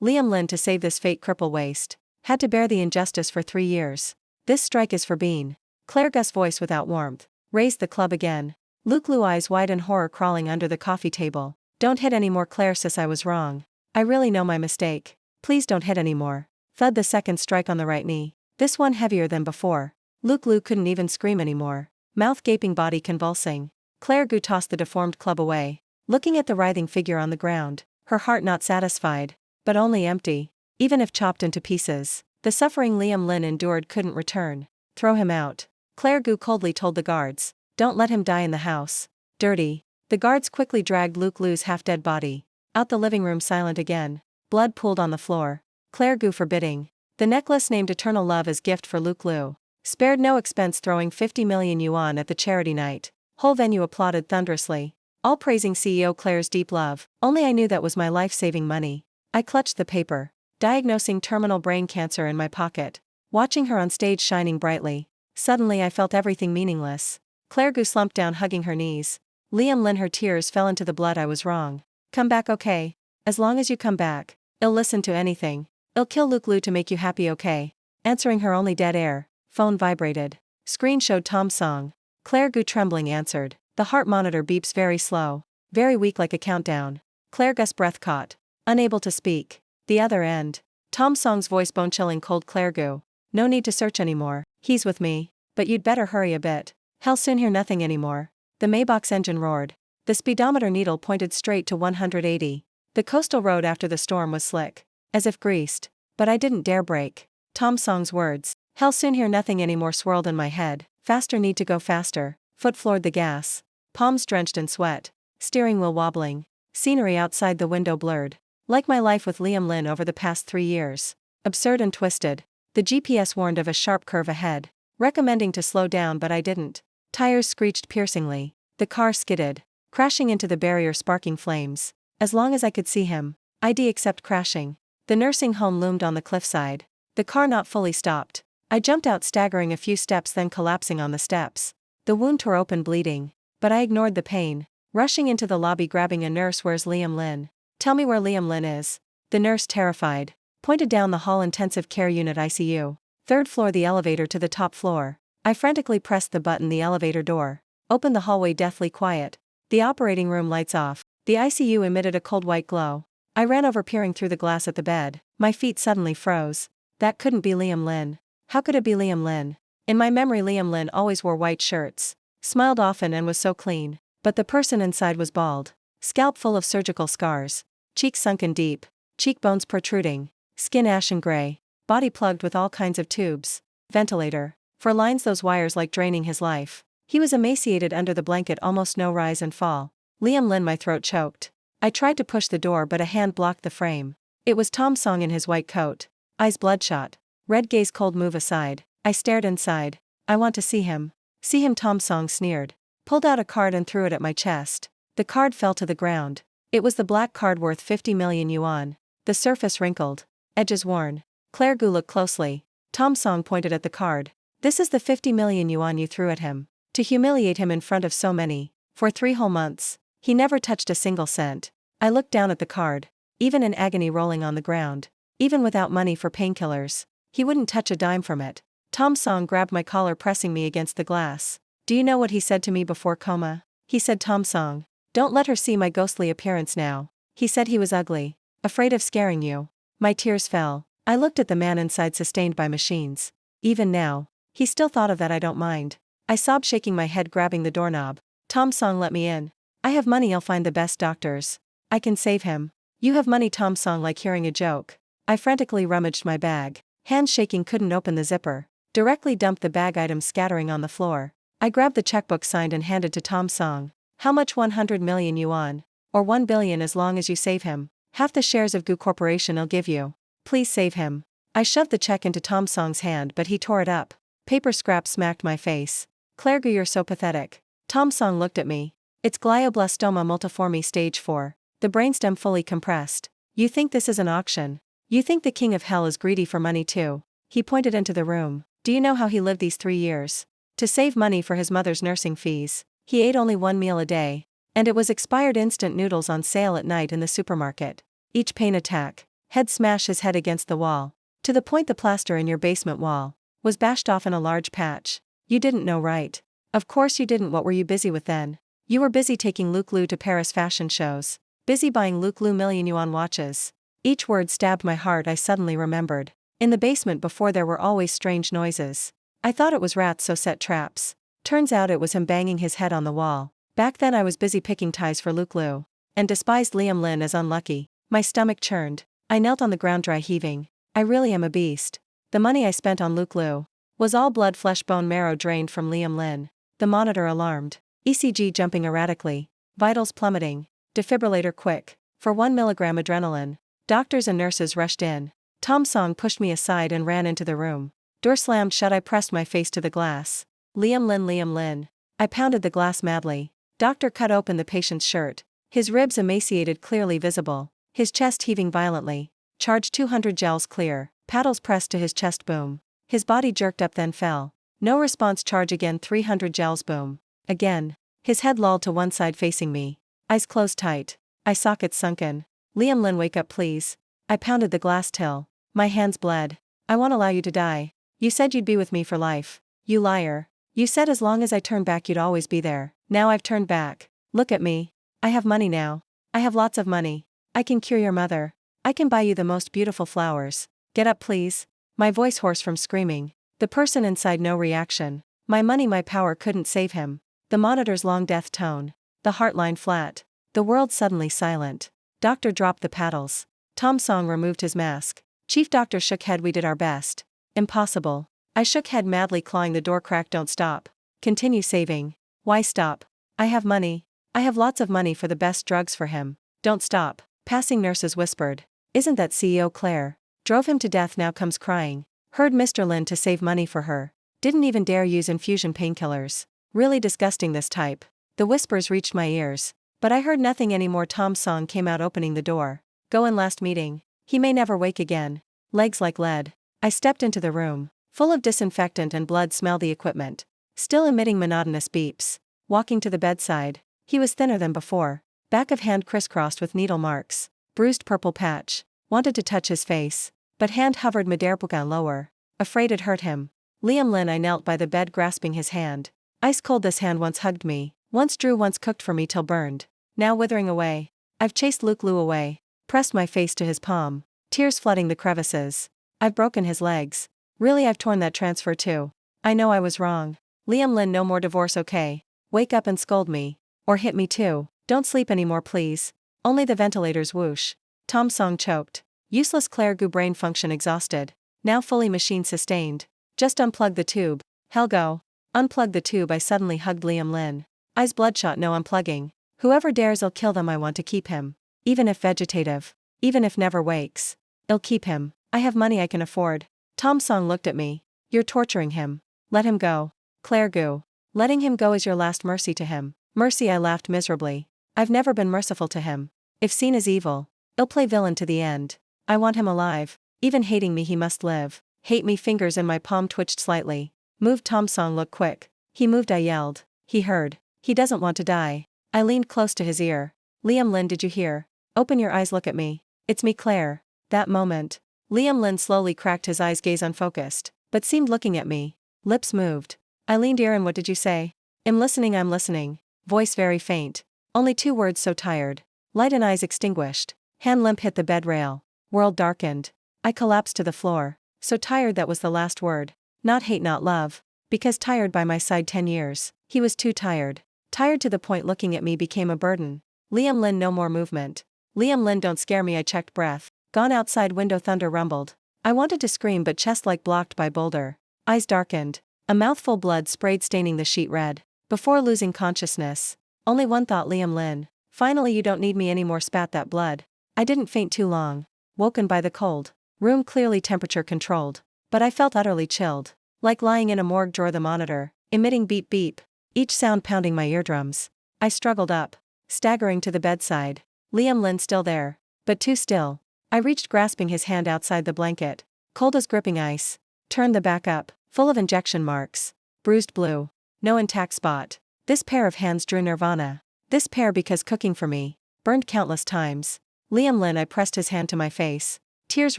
Liam Lin to save this fake cripple waste. Had to bear the injustice for 3 years. This strike is for Bean. Claire Gu's voice without warmth. Raised the club again. Luke Lu eyes wide in horror crawling under the coffee table. Don't hit anymore Claire sis I was wrong. I really know my mistake. Please don't hit anymore. Thud the second strike on the right knee. This one heavier than before. Luke Lu couldn't even scream anymore. Mouth gaping body convulsing. Claire Gu tossed the deformed club away. Looking at the writhing figure on the ground. Her heart not satisfied. But only empty. Even if chopped into pieces. The suffering Liam Lin endured couldn't return. Throw him out. Claire Gu coldly told the guards. Don't let him die in the house. Dirty. The guards quickly dragged Luke Lu's half-dead body. Out the living room silent again. Blood pooled on the floor. Claire Gu forbidding. The necklace named Eternal Love as gift for Luke Lu. Spared no expense throwing 50 million yuan at the charity night. Whole venue applauded thunderously. All praising CEO Claire's deep love. Only I knew that was my life-saving money. I clutched the paper. Diagnosing terminal brain cancer in my pocket. Watching her on stage shining brightly. Suddenly I felt everything meaningless. Claire Gu slumped down hugging her knees. Liam Lin her tears fell into the blood I was wrong. Come back okay. As long as you come back. I'll listen to anything. I'll kill Luke Lu to make you happy okay. Answering her only dead air. Phone vibrated. Screen showed Tom's song. Claire Gu trembling answered. The heart monitor beeps very slow. Very weak like a countdown. Claire Gu's breath caught. Unable to speak. The other end. Tom Song's voice bone-chilling cold Claire Gu. No need to search anymore. He's with me. But you'd better hurry a bit. He'll soon hear nothing anymore. The Maybach's engine roared. The speedometer needle pointed straight to 180. The coastal road after the storm was slick. As if greased. But I didn't dare brake. Tom Song's words. He'll soon hear nothing anymore swirled in my head. Faster need to go faster. Foot floored the gas. Palms drenched in sweat. Steering wheel wobbling. Scenery outside the window blurred. Like my life with Liam Lin over the past 3 years. Absurd and twisted. The GPS warned of a sharp curve ahead. Recommending to slow down but I didn't. Tires screeched piercingly. The car skidded. Crashing into the barrier sparking flames. As long as I could see him. I'd accept crashing. The nursing home loomed on the cliffside. The car not fully stopped. I jumped out staggering a few steps then collapsing on the steps. The wound tore open bleeding. But I ignored the pain. Rushing into the lobby grabbing a nurse. Where's Liam Lin? Tell me where Liam Lin is. The nurse terrified. Pointed down the hall intensive care unit ICU. 3rd floor the elevator to the top floor. I frantically pressed the button the elevator door. Opened the hallway deathly quiet. The operating room lights off. The ICU emitted a cold white glow. I ran over peering through the glass at the bed. My feet suddenly froze. That couldn't be Liam Lin. How could it be Liam Lin? In my memory Liam Lin always wore white shirts. Smiled often and was so clean. But the person inside was bald. Scalp full of surgical scars. Cheeks sunken deep. Cheekbones protruding. Skin ashen gray. Body plugged with all kinds of tubes. Ventilator. For lines those wires like draining his life. He was emaciated under the blanket almost no rise and fall. Liam Lin my throat choked. I tried to push the door but a hand blocked the frame. It was Tom Song in his white coat. Eyes bloodshot. Red gaze cold move aside. I stared inside. I want to see him. See him Tom Song sneered. Pulled out a card and threw it at my chest. The card fell to the ground. It was the black card worth 50 million yuan. The surface wrinkled. Edges worn. Claire Gu looked closely. Tom Song pointed at the card. This is the 50 million yuan you threw at him. To humiliate him in front of so many. For 3 whole months. He never touched a single cent. I looked down at the card. Even in agony rolling on the ground. Even without money for painkillers. He wouldn't touch a dime from it. Tom Song grabbed my collar pressing me against the glass. Do you know what he said to me before coma? He said Tom Song. Don't let her see my ghostly appearance now. He said he was ugly. Afraid of scaring you. My tears fell. I looked at the man inside sustained by machines. Even now. He still thought of that I don't mind. I sobbed shaking my head grabbing the doorknob. Tom Song let me in. I have money I'll find the best doctors. I can save him. You have money Tom Song like hearing a joke. I frantically rummaged my bag. Hands shaking couldn't open the zipper. Directly dumped the bag items scattering on the floor. I grabbed the checkbook signed and handed to Tom Song. How much 100 million yuan? Or 1 billion as long as you save him. Half the shares of Gu Corporation I'll give you. Please save him. I shoved the check into Tom Song's hand but he tore it up. Paper scraps smacked my face. Claire Gu you're so pathetic. Tom Song looked at me. It's glioblastoma multiforme stage 4. The brainstem fully compressed. You think this is an auction? You think the king of hell is greedy for money too? He pointed into the room. Do you know how he lived these 3 years? To save money for his mother's nursing fees. He ate only one meal a day, and it was expired instant noodles on sale at night in the supermarket. Each pain attack, head smash his head against the wall, to the point the plaster in your basement wall was bashed off in a large patch. You didn't know, right? Of course you didn't. What were you busy with then? You were busy taking Luke Liu to Paris fashion shows, busy buying Luke Liu million yuan watches. Each word stabbed my heart. I suddenly remembered. In the basement before there were always strange noises. I thought it was rats, so set traps. Turns out it was him banging his head on the wall. Back then I was busy picking ties for Luke Liu, and despised Liam Lin as unlucky. My stomach churned. I knelt on the ground, dry heaving. I really am a beast. The money I spent on Luke Liu was all blood, flesh, bone marrow drained from Liam Lin. The monitor alarmed. ECG jumping erratically. Vitals plummeting. Defibrillator quick. For 1 milligram adrenaline. Doctors and nurses rushed in. Tom Song pushed me aside and ran into the room. Door slammed shut. I pressed my face to the glass. Liam Lin, Liam Lin. I pounded the glass madly. Doctor cut open the patient's shirt. His ribs emaciated, clearly visible. His chest heaving violently. Charge 200 gels clear. Paddles pressed to his chest, boom. His body jerked up, then fell. No response. Charge again, 300 gels, boom. Again. His head lolled to one side facing me. Eyes closed tight. Eye sockets sunken. Liam Lin, wake up please. I pounded the glass till my hands bled. I won't allow you to die. You said you'd be with me for life. You liar. You said as long as I turned back you'd always be there. Now I've turned back. Look at me. I have money now. I have lots of money. I can cure your mother. I can buy you the most beautiful flowers. Get up please. My voice hoarse from screaming. The person inside, no reaction. My money, my power couldn't save him. The monitor's long death tone. The heartline flat. The world suddenly silent. Doctor dropped the paddles. Tom Song removed his mask. Chief Doctor shook head. We did our best. Impossible. I shook head madly, clawing the door crack. Don't stop. Continue saving. Why stop? I have money. I have lots of money for the best drugs for him. Don't stop. Passing nurses whispered. Isn't that CEO Claire? Drove him to death, now comes crying. Heard Mr. Lin to save money for her. Didn't even dare use infusion painkillers. Really disgusting, this type. The whispers reached my ears. But I heard nothing anymore. Tom Song came out, opening the door. Go in, last meeting. He may never wake again. Legs like lead. I stepped into the room. Full of disinfectant and blood smell. The equipment still emitting monotonous beeps. Walking to the bedside. He was thinner than before. Back of hand crisscrossed with needle marks. Bruised purple patch. Wanted to touch his face. But hand hovered miderpuka lower. Afraid it hurt him. Liam Lin. I knelt by the bed, grasping his hand. Ice cold. This hand once hugged me. Once drew, once cooked for me till burned. Now withering away. I've chased Luke Liu away. Pressed my face to his palm. Tears flooding the crevices. I've broken his legs. Really, I've torn that transfer too. I know I was wrong. Liam Lin, no more divorce, okay? Wake up and scold me. Or hit me too. Don't sleep anymore please. Only the ventilators, whoosh. Tom Song choked. Useless. Claire Gu, brain function exhausted. Now fully machine sustained. Just unplug the tube. Hell go. Unplug the tube. I suddenly hugged Liam Lin. Eyes bloodshot. No unplugging. Whoever dares, I'll kill them. I want to keep him. Even if vegetative. Even if never wakes. I'll keep him. I have money I can afford. Tom Song looked at me. You're torturing him. Let him go. Claire Gu. Letting him go is your last mercy to him. Mercy? I laughed miserably. I've never been merciful to him. If seen as evil, I'll play villain to the end. I want him alive. Even hating me, he must live. Hate me. Fingers in my palm twitched slightly. Moved. Tom Song, look quick. He moved. I yelled. He heard. He doesn't want to die. I leaned close to his ear. Liam Lin, did you hear? Open your eyes, look at me. It's me, Claire. That moment. Liam Lin slowly cracked his eyes, gaze unfocused, but seemed looking at me. Lips moved. I leaned ear in. What did you say? I'm listening. Voice very faint. Only 2 words, so tired. Light and eyes extinguished. Hand limp hit the bed rail. World darkened. I collapsed to the floor. So tired, that was the last word. Not hate, not love. Because tired by my side 10 years. He was too tired. Tired to the point looking at me became a burden. Liam Lin, no more movement. Liam Lin, don't scare me. I checked breath. Gone. Outside window. Thunder rumbled. I wanted to scream, but chest like blocked by boulder. Eyes darkened. A mouthful blood sprayed, staining the sheet red. Before losing consciousness. Only one thought, Liam Lin. Finally, you don't need me anymore. Spat that blood. I didn't faint too long. Woken by the cold. Room clearly temperature controlled. But I felt utterly chilled. Like lying in a morgue drawer. The monitor emitting beep beep. Each sound pounding my eardrums. I struggled up. Staggering to the bedside. Liam Lin still there. But too still. I reached, grasping his hand outside the blanket. Cold as gripping ice. Turned the back up. Full of injection marks. Bruised blue. No intact spot. This pair of hands drew nirvana. This pair because cooking for me. Burned countless times. Liam Lin, I pressed his hand to my face. Tears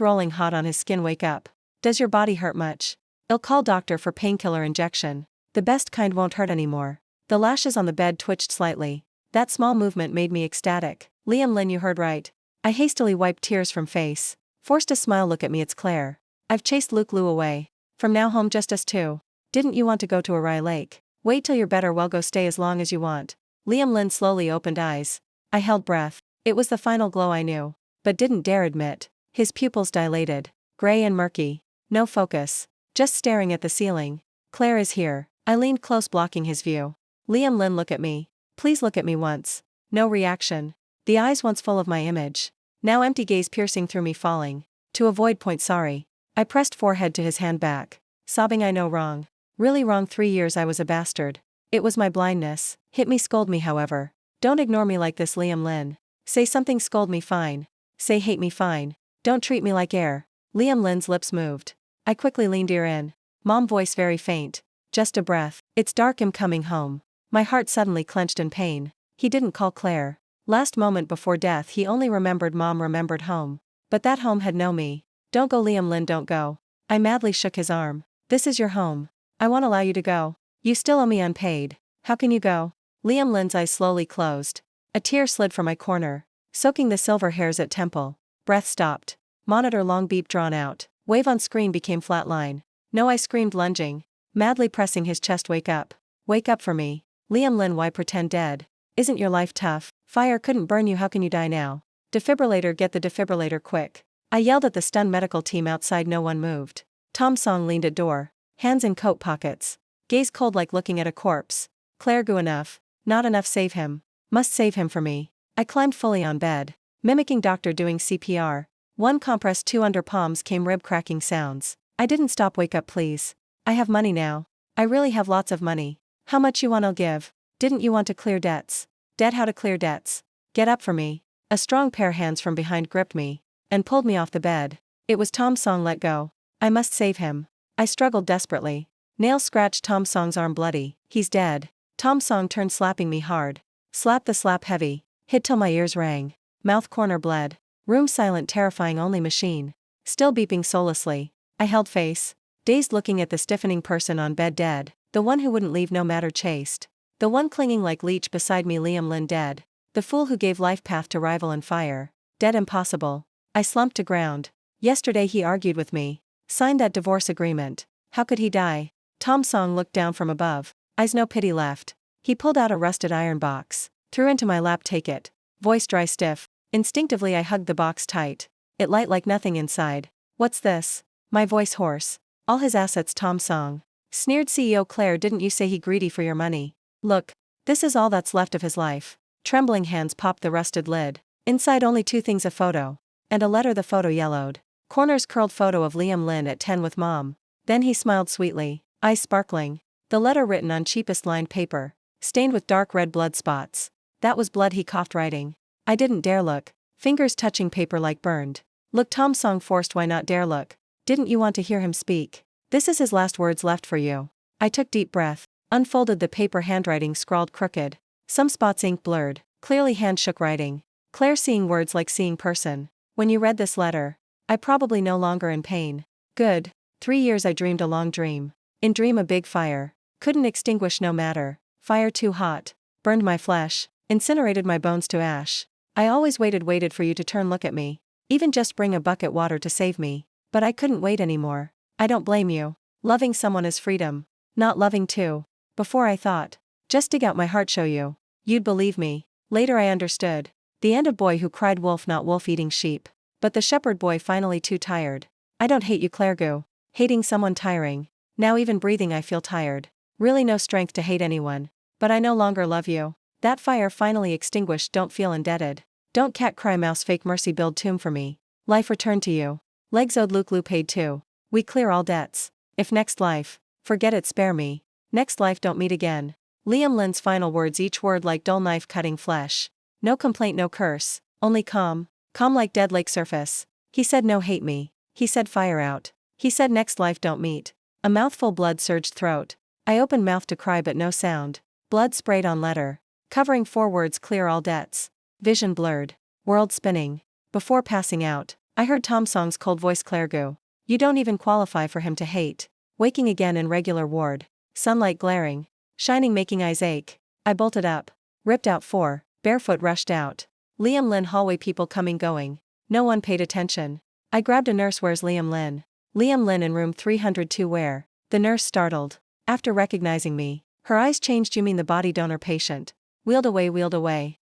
rolling hot on his skin. Wake up. Does your body hurt much? I'll call doctor for painkiller injection. The best kind won't hurt anymore. The lashes on the bed twitched slightly. That small movement made me ecstatic. Liam Lin, you heard right. I hastily wiped tears from face. Forced a smile. Look at me, it's Claire. I've chased Luke Liu away. From now home just us two. Didn't you want to go to a Rye Lake? Wait till you're better. Well, go stay as long as you want. Liam Lin slowly opened eyes. I held breath. It was the final glow I knew, but didn't dare admit. His pupils dilated. Gray and murky. No focus. Just staring at the ceiling. Claire is here. I leaned close, blocking his view. Liam Lin, look at me. Please look at me once. No reaction. The eyes once full of my image. Now empty, gaze piercing through me, falling. To avoid point, sorry. I pressed forehead to his hand back. Sobbing, I know, wrong. Really wrong. 3 years I was a bastard. It was my blindness. Hit me, scold me, however. Don't ignore me like this, Liam Lin. Say something, scold me, fine. Say hate me, fine. Don't treat me like air. Liam Lin's lips moved. I quickly leaned ear in. Mom voice very faint. Just a breath. It's dark, I'm coming home. My heart suddenly clenched in pain. He didn't call Claire. Last moment before death he only remembered mom, remembered home. But that home had no me. Don't go, Liam Lin, don't go. I madly shook his arm. This is your home. I won't allow you to go. You still owe me unpaid. How can you go? Liam Lin's eyes slowly closed. A tear slid from my corner, soaking the silver hairs at temple. Breath stopped. Monitor long beep drawn out. Wave on screen became flat line. No, I screamed, lunging. Madly pressing his chest. Wake up. Wake up for me. Liam Lin, why pretend dead? Isn't your life tough? Fire couldn't burn you, how can you die now? Defibrillator, get the defibrillator quick. I yelled at the stunned medical team outside. No one moved. Tom Song leaned at door, hands in coat pockets. Gaze cold like looking at a corpse. Claire Gu, enough. Not enough, save him. Must save him for me. I climbed fully on bed, mimicking doctor doing CPR. One compress, two under palms came rib cracking sounds. I didn't stop. Wake up please. I have money now. I really have lots of money. How much you want I'll give. Didn't you want to clear debts? Debt, how to clear debts. Get up for me. A strong pair hands from behind gripped me and pulled me off the bed. It was Tom Song. Let go. I must save him. I struggled desperately. Nails scratched Tom Song's arm bloody. He's dead. Tom Song turned, slapping me hard. Slap the slap heavy. Hit till my ears rang. Mouth corner bled. Room silent, terrifying, only machine still beeping soullessly. I held face, dazed, looking at the stiffening person on bed dead. The one who wouldn't leave no matter chased. The one clinging like leech beside me, Liam Lin dead. The fool who gave life path to rival and fire. Dead, impossible. I slumped to ground. Yesterday he argued with me. Signed that divorce agreement. How could he die? Tom Song looked down from above. Eyes no pity left. He pulled out a rusted iron box. Threw into my lap. Take it. Voice dry stiff. Instinctively I hugged the box tight. It light like nothing inside. What's this? My voice hoarse. All his assets, Tom Song. Sneered CEO. Claire, didn't you say he greedy for your money? Look. This is all that's left of his life. Trembling hands popped the rusted lid. Inside only two things, a photo. And a letter. The photo yellowed. Corners curled. Photo of Liam Lin at 10 with mom. Then he smiled sweetly, eyes sparkling. The letter written on cheapest lined paper, stained with dark red blood spots. That was blood, he coughed, writing. I didn't dare look. Fingers touching paper like burned. Look, Tom Song forced. Why not dare look? Didn't you want to hear him speak? This is his last words left for you. I took deep breath, unfolded the paper, handwriting scrawled crooked. Some spots ink blurred, clearly hand shook writing. Claire, seeing words like seeing person. When you read this letter, I probably no longer in pain. Good. 3 years I dreamed a long dream. In dream a big fire. Couldn't extinguish no matter. Fire too hot. Burned my flesh. Incinerated my bones to ash. I always waited for you to turn, look at me. Even just bring a bucket water to save me. But I couldn't wait anymore. I don't blame you. Loving someone is freedom. Not loving too. Before I thought. Just dig out my heart, show you. You'd believe me. Later I understood. The end of boy who cried wolf, not wolf eating sheep. But the shepherd boy finally too tired. I don't hate you, Claire Gu. Hating someone tiring. Now even breathing I feel tired. Really no strength to hate anyone. But I no longer love you. That fire finally extinguished, don't feel indebted. Don't cat cry mouse fake mercy build tomb for me. Life returned to you. Legs owed Luke Lu paid too. We clear all debts. If next life. Forget it, spare me. Next life don't meet again. Liam Lin's final words, each word like dull knife cutting flesh. No complaint, no curse. Only calm. Calm like dead lake surface. He said no hate me. He said fire out. He said next life don't meet. A mouthful blood surged throat. I opened mouth to cry but no sound. Blood sprayed on letter. Covering 4 words clear all debts. Vision blurred. World spinning. Before passing out, I heard Tom Song's cold voice Claire. You don't even qualify for him to hate. Waking again in regular ward. Sunlight glaring. Shining making eyes ache. I bolted up. Ripped out 4. Barefoot rushed out. Liam Lin hallway people coming going. No one paid attention. I grabbed a nurse. Where's Liam Lin? Liam Lin in room 302 where? The nurse startled. After recognizing me, her eyes changed. You mean the body donor patient? Wheeled away.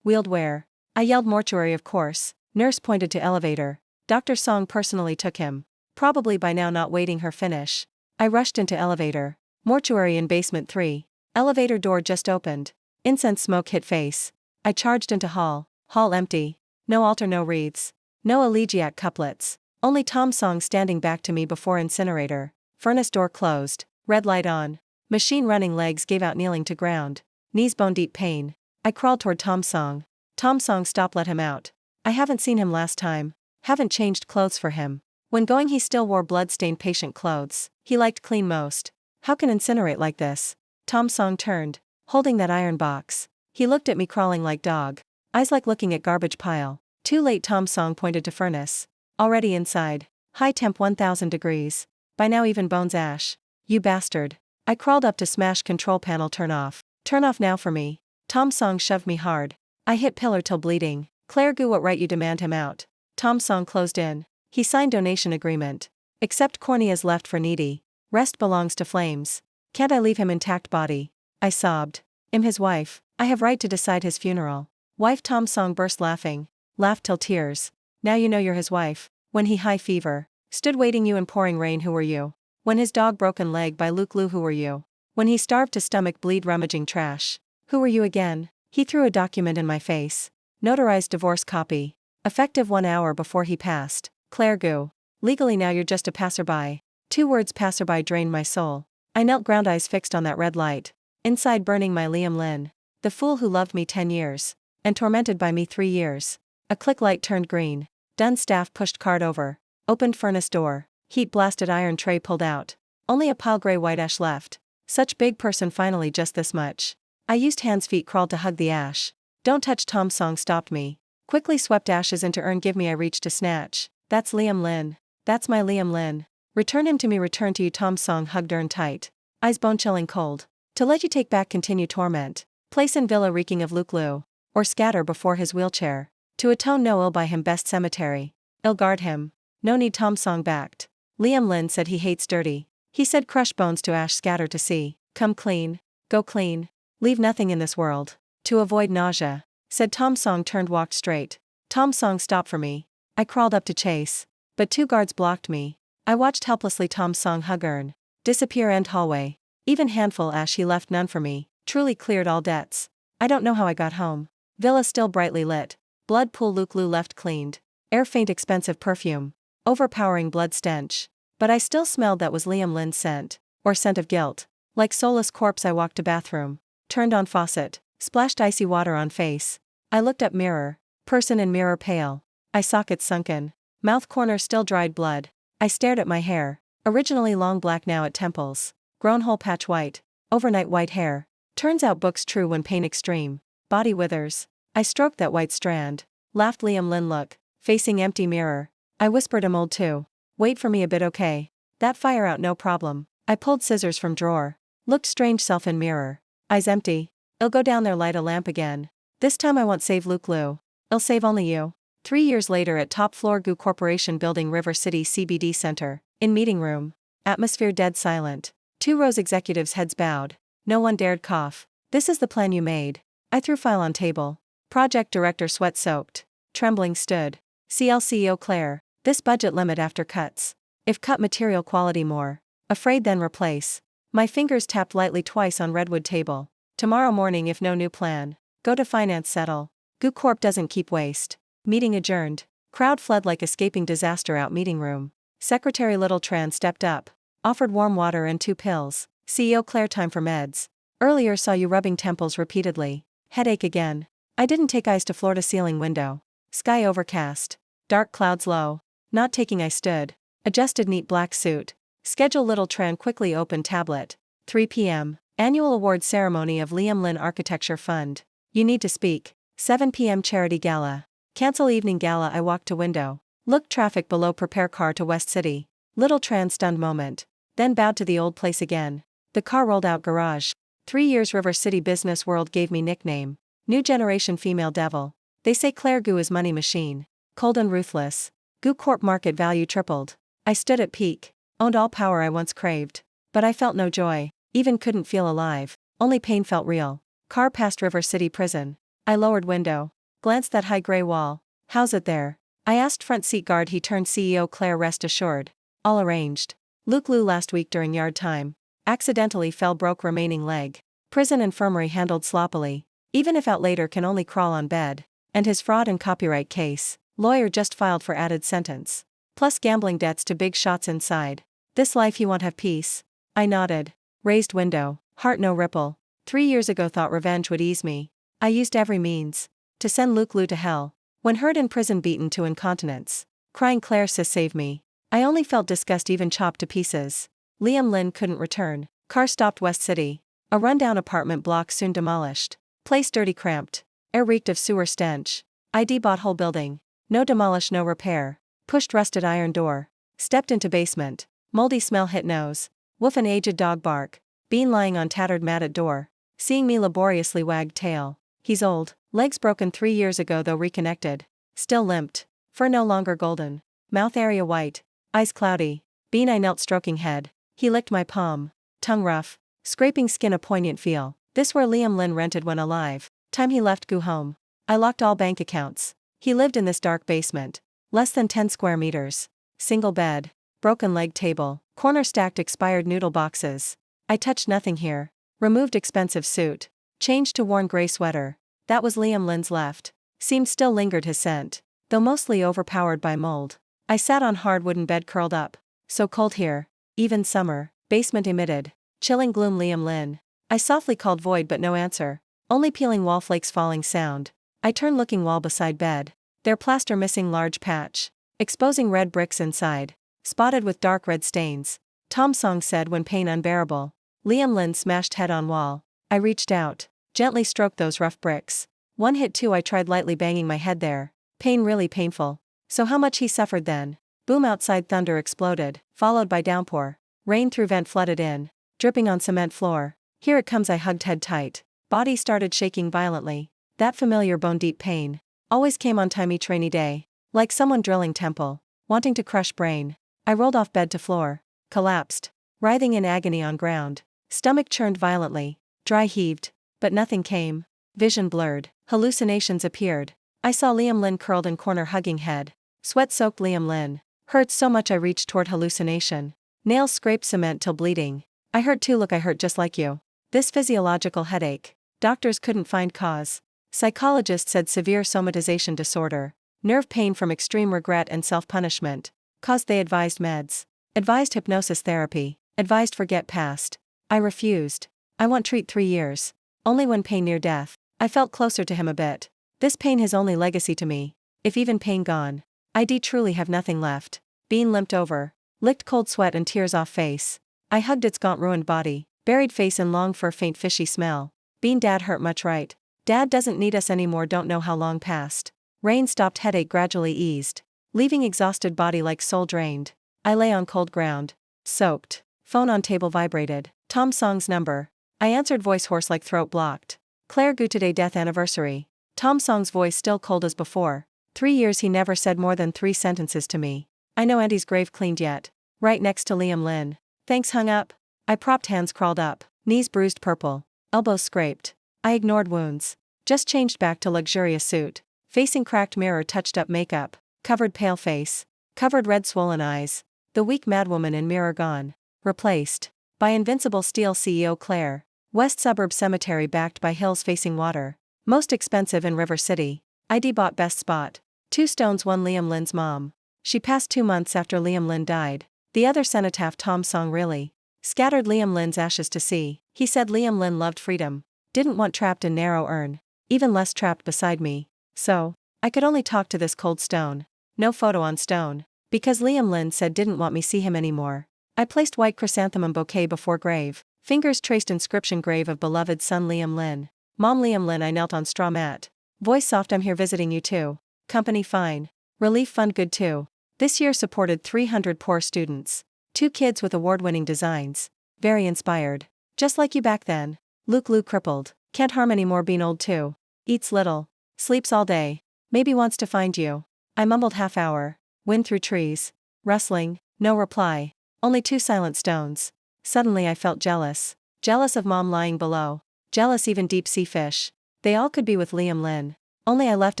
Wheeled where? I yelled mortuary of course. Nurse pointed to elevator. Dr. Song personally took him. Probably by now not waiting her finish. I rushed into elevator. Mortuary in basement 3. Elevator door just opened. Incense smoke hit face. I charged into hall. Hall empty. No altar, no wreaths. No elegiac couplets. Only Tom Song standing back to me before incinerator. Furnace door closed. Red light on. Machine running. Legs gave out kneeling to ground. Knees bone deep pain. I crawled toward Tom Song. Tom Song stop, let him out. I haven't seen him last time. Haven't changed clothes for him. When going he still wore blood-stained patient clothes. He liked clean most. How can incinerate like this? Tom Song turned. Holding that iron box. He looked at me crawling like dog. Eyes like looking at garbage pile. Too late. Tom Song pointed to furnace. Already inside. High temp 1000 degrees. By now even bones ash. You bastard. I crawled up to smash control panel. Turn off. Turn off now for me. Tom Song shoved me hard. I hit pillar till bleeding. Claire, what right you demand him out? Tom Song closed in. He signed donation agreement. Except corneas left for needy. Rest belongs to flames. Can't I leave him intact body? I sobbed. I'm his wife. I have right to decide his funeral. Wife. Tom Song burst laughing. Laughed till tears. Now you know you're his wife. When he high fever. Stood waiting you in pouring rain. Who were you? When his dog broken leg by Luke Liu. Who were you? When he starved to stomach bleed rummaging trash. Who were you again? He threw a document in my face. Notarized divorce copy. Effective 1 hour before he passed. Claire. Legally now you're just a passerby. 2 words passerby drained my soul. I knelt ground, eyes fixed on that red light. Inside burning my Liam Lin. The fool who loved me 10 years. And tormented by me 3 years. A click light turned green. Done staff pushed card over. Opened furnace door. Heat blasted iron tray pulled out. Only a pile gray white ash left. Such big person finally just this much. I used hands feet crawled to hug the ash. Don't touch. Tom Song stopped me. Quickly swept ashes into urn. Give me. I reached to snatch. That's Liam Lin. That's my Liam Lin. Return him to me. Return to you. Tom Song hugged urn tight. Eyes bone chilling cold. To let you take back. Continue torment. Place in villa reeking of Luke Liu. Or scatter before his wheelchair. To atone no ill by him. Best cemetery. Ill guard him. No need. Tom Song backed. Liam Lin said he hates dirty. He said crush bones to ash scatter to sea. Come clean. Go clean. Leave nothing in this world. To avoid nausea. Said Tom Song turned walked straight. Tom Song stopped for me. I crawled up to chase. But 2 guards blocked me. I watched helplessly Tom Song hug urn. Disappear end hallway. Even handful ash he left none for me. Truly cleared all debts. I don't know how I got home. Villa still brightly lit. Blood pool Luke Liu left cleaned. Air faint expensive perfume. Overpowering blood stench. But I still smelled that was Liam Lin's scent. Or scent of guilt. Like soulless corpse I walked to bathroom. Turned on faucet. Splashed icy water on face. I looked up mirror. Person in mirror pale. Eye socket sunken. Mouth corner still dried blood. I stared at my hair. Originally long black now at temples. Grown hole patch white. Overnight white hair. Turns out books true when pain extreme. Body withers. I stroked that white strand. Laughed Liam Lin look. Facing empty mirror. I whispered I'm old too. Wait for me a bit okay. That fire out no problem. I pulled scissors from drawer. Looked strange self in mirror. Eyes empty. I'll go down there light a lamp again. This time I won't save Luke Liu. I'll save only you. 3 years later at top floor GU Corporation building River City CBD Center. In meeting room. Atmosphere dead silent. 2 rows executives heads bowed. No one dared cough. This is the plan you made. I threw file on table. Project director sweat soaked. Trembling stood. CL CEO Claire. This budget limit after cuts. If cut material quality more. Afraid then replace. My fingers tapped lightly twice on redwood table. Tomorrow morning if no new plan. Go to finance settle. GU Corp doesn't keep waste. Meeting adjourned. Crowd fled like escaping disaster out meeting room. Secretary Little Tran stepped up. Offered warm water and 2 pills. CEO Claire time for meds. Earlier saw you rubbing temples repeatedly. Headache again. I didn't take eyes to floor to ceiling window. Sky overcast. Dark clouds low. Not taking I stood. Adjusted neat black suit. Schedule Little Tran quickly opened tablet. 3 p.m. Annual award ceremony of Liam Lynn Architecture Fund. You need to speak. 7 p.m. charity gala. Cancel evening gala. I walked to window. Looked traffic below. Prepare car to West City. Little trans stunned moment. Then bowed to the old place again. The car rolled out garage. 3 years River City business world gave me nickname. New generation female devil. They say Claire Gu is money machine. Cold and ruthless. Gu Corp market value tripled. I stood at peak. Owned all power I once craved. But I felt no joy. Even couldn't feel alive. Only pain felt real. Car past River City prison. I lowered window. Glanced that high gray wall. How's it there? I asked front seat guard. He turned CEO. Claire, rest assured. All arranged. Luke Liu last week during yard time. Accidentally fell, broke remaining leg. Prison infirmary handled sloppily. Even if out later can only crawl on bed. And his fraud and copyright case. Lawyer just filed for added sentence. Plus gambling debts to big shots inside. This life he won't have peace. I nodded. Raised window. Heart no ripple. 3 years ago thought revenge would ease me. I used every means. To send Luke Liu to hell. When heard in prison beaten to incontinence. Crying Claire sis save me. I only felt disgust even chopped to pieces. Liam Lynn couldn't return. Car stopped West City. A rundown apartment block soon demolished. Place dirty cramped. Air reeked of sewer stench. ID bought whole building. No demolish no repair. Pushed rusted iron door. Stepped into basement. Moldy smell hit nose. Woof an aged dog bark. Bean lying on tattered matted door. Seeing me laboriously wagged tail. He's old. Legs broken 3 years ago though reconnected. Still limped. Fur no longer golden. Mouth area white. Eyes cloudy. Bean I knelt stroking head. He licked my palm. Tongue rough. Scraping skin a poignant feel. This where Liam Lynn rented when alive. Time he left Gu home. I locked all bank accounts. He lived in this dark basement. Less than 10 square meters. Single bed. Broken leg table. Corner stacked expired noodle boxes. I touched nothing here. Removed expensive suit. Changed to worn gray sweater. That was Liam Lynn's left. Seemed still lingered his scent. Though mostly overpowered by mold. I sat on hard wooden bed curled up. So cold here. Even summer. Basement emitted. Chilling gloom. Liam Lynn. I softly called void but no answer. Only peeling wall flakes falling sound. I turned looking wall beside bed. Their plaster missing large patch. Exposing red bricks inside. Spotted with dark red stains. Tom Song said when pain unbearable. Liam Lynn smashed head on wall. I reached out. Gently stroked those rough bricks. One hit too. I tried lightly banging my head there. Pain really painful. So how much he suffered then. Boom outside thunder exploded. Followed by downpour. Rain through vent flooded in. Dripping on cement floor. Here it comes. I hugged head tight. Body started shaking violently. That familiar bone deep pain. Always came on time each rainy day. Like someone drilling temple. Wanting to crush brain. I rolled off bed to floor. Collapsed. Writhing in agony on ground. Stomach churned violently. Dry heaved. But nothing came. Vision blurred. Hallucinations appeared. I saw Liam Lynn curled in corner hugging head. Sweat soaked Liam Lynn. Hurt so much I reached toward hallucination. Nails scraped cement till bleeding. I hurt too. Look, I hurt just like you. This physiological headache. Doctors couldn't find cause. Psychologist said severe somatization disorder. Nerve pain from extreme regret and self-punishment. Caused they advised meds. Advised hypnosis therapy. Advised forget past. I refused. I want treat 3 years. Only when pain near death. I felt closer to him a bit. This pain his only legacy to me. If even pain gone. I truly have nothing left. Bean limped over. Licked cold sweat and tears off face. I hugged its gaunt ruined body. Buried face in long fur faint fishy smell. Bean dad hurt much right. Dad doesn't need us anymore. Don't know how long passed. Rain stopped headache gradually eased. Leaving exhausted body like soul drained. I lay on cold ground. Soaked. Phone on table vibrated. Tom Song's number. I answered voice hoarse like throat blocked. Claire Gu today death anniversary. Tom Song's voice still cold as before. 3 years he never said more than 3 sentences to me. I know Andy's grave cleaned yet. Right next to Liam Lynn. Thanks hung up. I propped hands crawled up. Knees bruised purple. Elbows scraped. I ignored wounds. Just changed back to luxurious suit. Facing cracked mirror touched up makeup. Covered pale face. Covered red swollen eyes. The weak madwoman in mirror gone. Replaced. By invincible steel CEO Claire. West Suburb Cemetery backed by hills facing water. Most expensive in River City. ID bought best spot. 2 stones. One Liam Lynn's mom. She passed 2 months after Liam Lynn died. The other cenotaph Tom Song really. Scattered Liam Lynn's ashes to sea. He said Liam Lynn loved freedom. Didn't want trapped in narrow urn. Even less trapped beside me. So, I could only talk to this cold stone. No photo on stone. Because Liam Lynn said didn't want me see him anymore. I placed white chrysanthemum bouquet before grave. Fingers traced inscription grave of beloved son Liam Lin. Mom Liam Lin. I knelt on straw mat. Voice soft. I'm here visiting you too. Company fine. Relief fund good too. This year supported 300 poor students. 2 kids with award-winning designs. Very inspired. Just like you back then. Luke Lou crippled. Can't harm anymore being old too. Eats little. Sleeps all day. Maybe wants to find you. I mumbled half hour. Wind through trees. Rustling. No reply. Only 2 silent stones. Suddenly I felt jealous. Jealous of Mom lying below. Jealous even deep sea fish. They all could be with Liam Lin. Only I left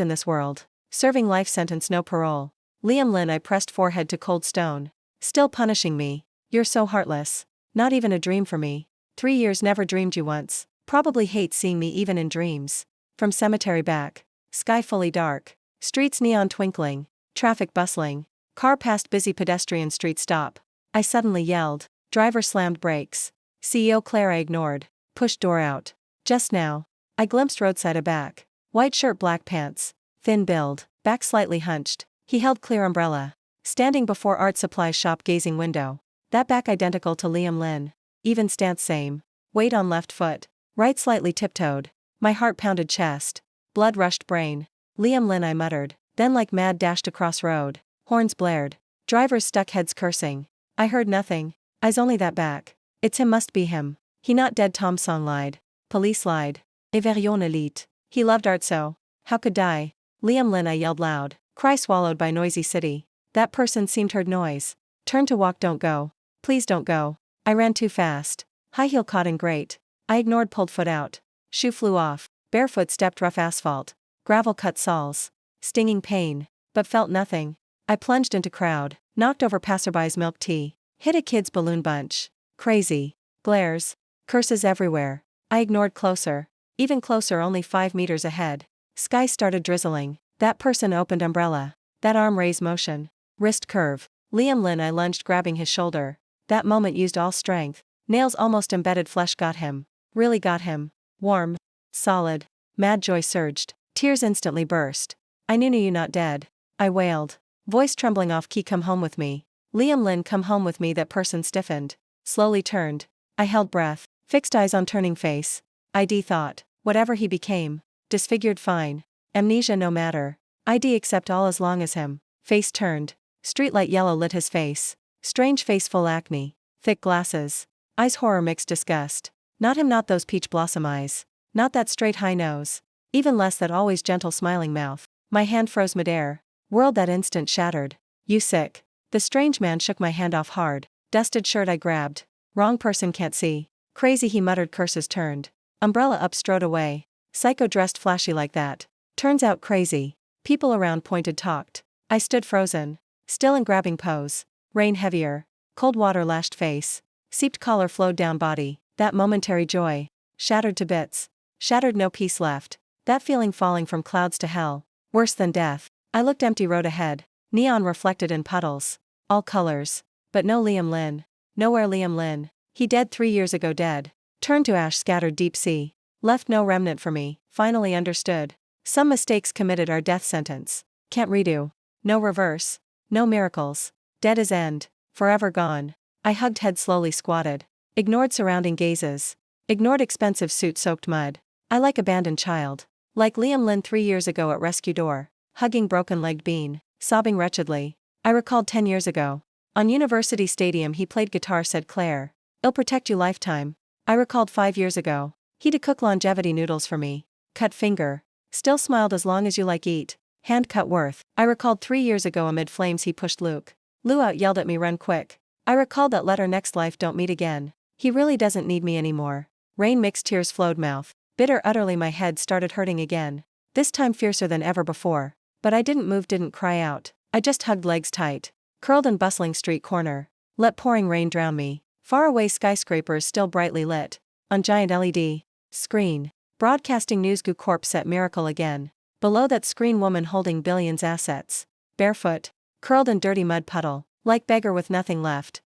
in this world. Serving life sentence, no parole. Liam Lin. I pressed forehead to cold stone. Still punishing me. You're so heartless. Not even a dream for me. 3 years never dreamed you once. Probably hate seeing me even in dreams. From cemetery back. Sky fully dark. Streets neon twinkling. Traffic bustling. Car past busy pedestrian street stop. I suddenly yelled. Driver slammed brakes. CEO Claire I ignored. Pushed door out. Just now. I glimpsed roadside a back. White shirt, black pants. Thin build. Back slightly hunched. He held clear umbrella. Standing before art supply shop gazing window. That back identical to Liam Lin. Even stance same. Weight on left foot. Right slightly tiptoed. My heart pounded chest. Blood rushed brain. Liam Lin I muttered. Then like mad dashed across road. Horns blared. Drivers stuck heads cursing. I heard nothing. Eyes only that back. It's him, must be him. He not dead, Tom song lied. Police lied. Everion elite. He loved art so. How could die? Liam Lin I yelled loud. Cry swallowed by noisy city. That person seemed heard noise. Turn to walk, don't go. Please don't go. I ran too fast. High heel caught in grate. I ignored, pulled foot out. Shoe flew off. Barefoot stepped rough asphalt. Gravel cut soles. Stinging pain. But felt nothing. I plunged into crowd. Knocked over passerby's milk tea. Hit a kid's balloon bunch. Crazy. Glares. Curses everywhere. I ignored closer. Even closer, only 5 meters ahead. Sky started drizzling. That person opened umbrella. That arm raise motion. Wrist curve. Liam Lin I lunged, grabbing his shoulder. That moment used all strength. Nails almost embedded flesh got him. Really got him. Warm. Solid. Mad joy surged. Tears instantly burst. I knew you not dead. I wailed. Voice trembling off key, come home with me. Liam Lin, come home with me. That person stiffened. Slowly turned. I held breath. Fixed eyes on turning face. ID thought. Whatever he became. Disfigured fine. Amnesia no matter. ID accept all as long as him. Face turned. Streetlight yellow lit his face. Strange face, full acne. Thick glasses. Eyes horror mixed disgust. Not him, not those peach blossom eyes. Not that straight high nose. Even less that always gentle smiling mouth. My hand froze midair. World that instant shattered. You sick. The strange man shook my hand off hard. Dusted shirt I grabbed. Wrong person, can't see. Crazy, he muttered, curses turned. Umbrella up, strode away. Psycho dressed flashy like that. Turns out crazy. People around pointed, talked. I stood frozen. Still in grabbing pose. Rain heavier. Cold water lashed face. Seeped collar flowed down body. That momentary joy. Shattered to bits. Shattered, no peace left. That feeling falling from clouds to hell. Worse than death. I looked, empty road ahead. Neon reflected in puddles. All colors. But no Liam Lin. Nowhere Liam Lin. He dead 3 years ago, dead. Turned to ash, scattered deep sea. Left no remnant for me. Finally understood. Some mistakes committed are death sentence. Can't redo. No reverse. No miracles. Dead as end. Forever gone. I hugged head, slowly squatted. Ignored surrounding gazes. Ignored expensive suit soaked mud. I like abandoned child. Like Liam Lin 3 years ago at rescue door. Hugging broken-legged bean. Sobbing wretchedly. I recalled 10 years ago. On University Stadium he played guitar, said Claire. It'll protect you lifetime. I recalled 5 years ago. He'd cook longevity noodles for me. Cut finger. Still smiled, as long as you like eat. Hand cut worth. I recalled 3 years ago amid flames he pushed Luke. Lou out yelled at me, run quick. I recalled that letter, next life don't meet again. He really doesn't need me anymore. Rain mixed tears flowed mouth. Bitter utterly, my head started hurting again. This time fiercer than ever before. But I didn't move, didn't cry out. I just hugged legs tight. Curled in bustling street corner. Let pouring rain drown me. Far away skyscrapers still brightly lit. On giant LED screen. Broadcasting news, Goo Corp set miracle again. Below that screen, woman holding billions assets. Barefoot. Curled in dirty mud puddle. Like beggar with nothing left.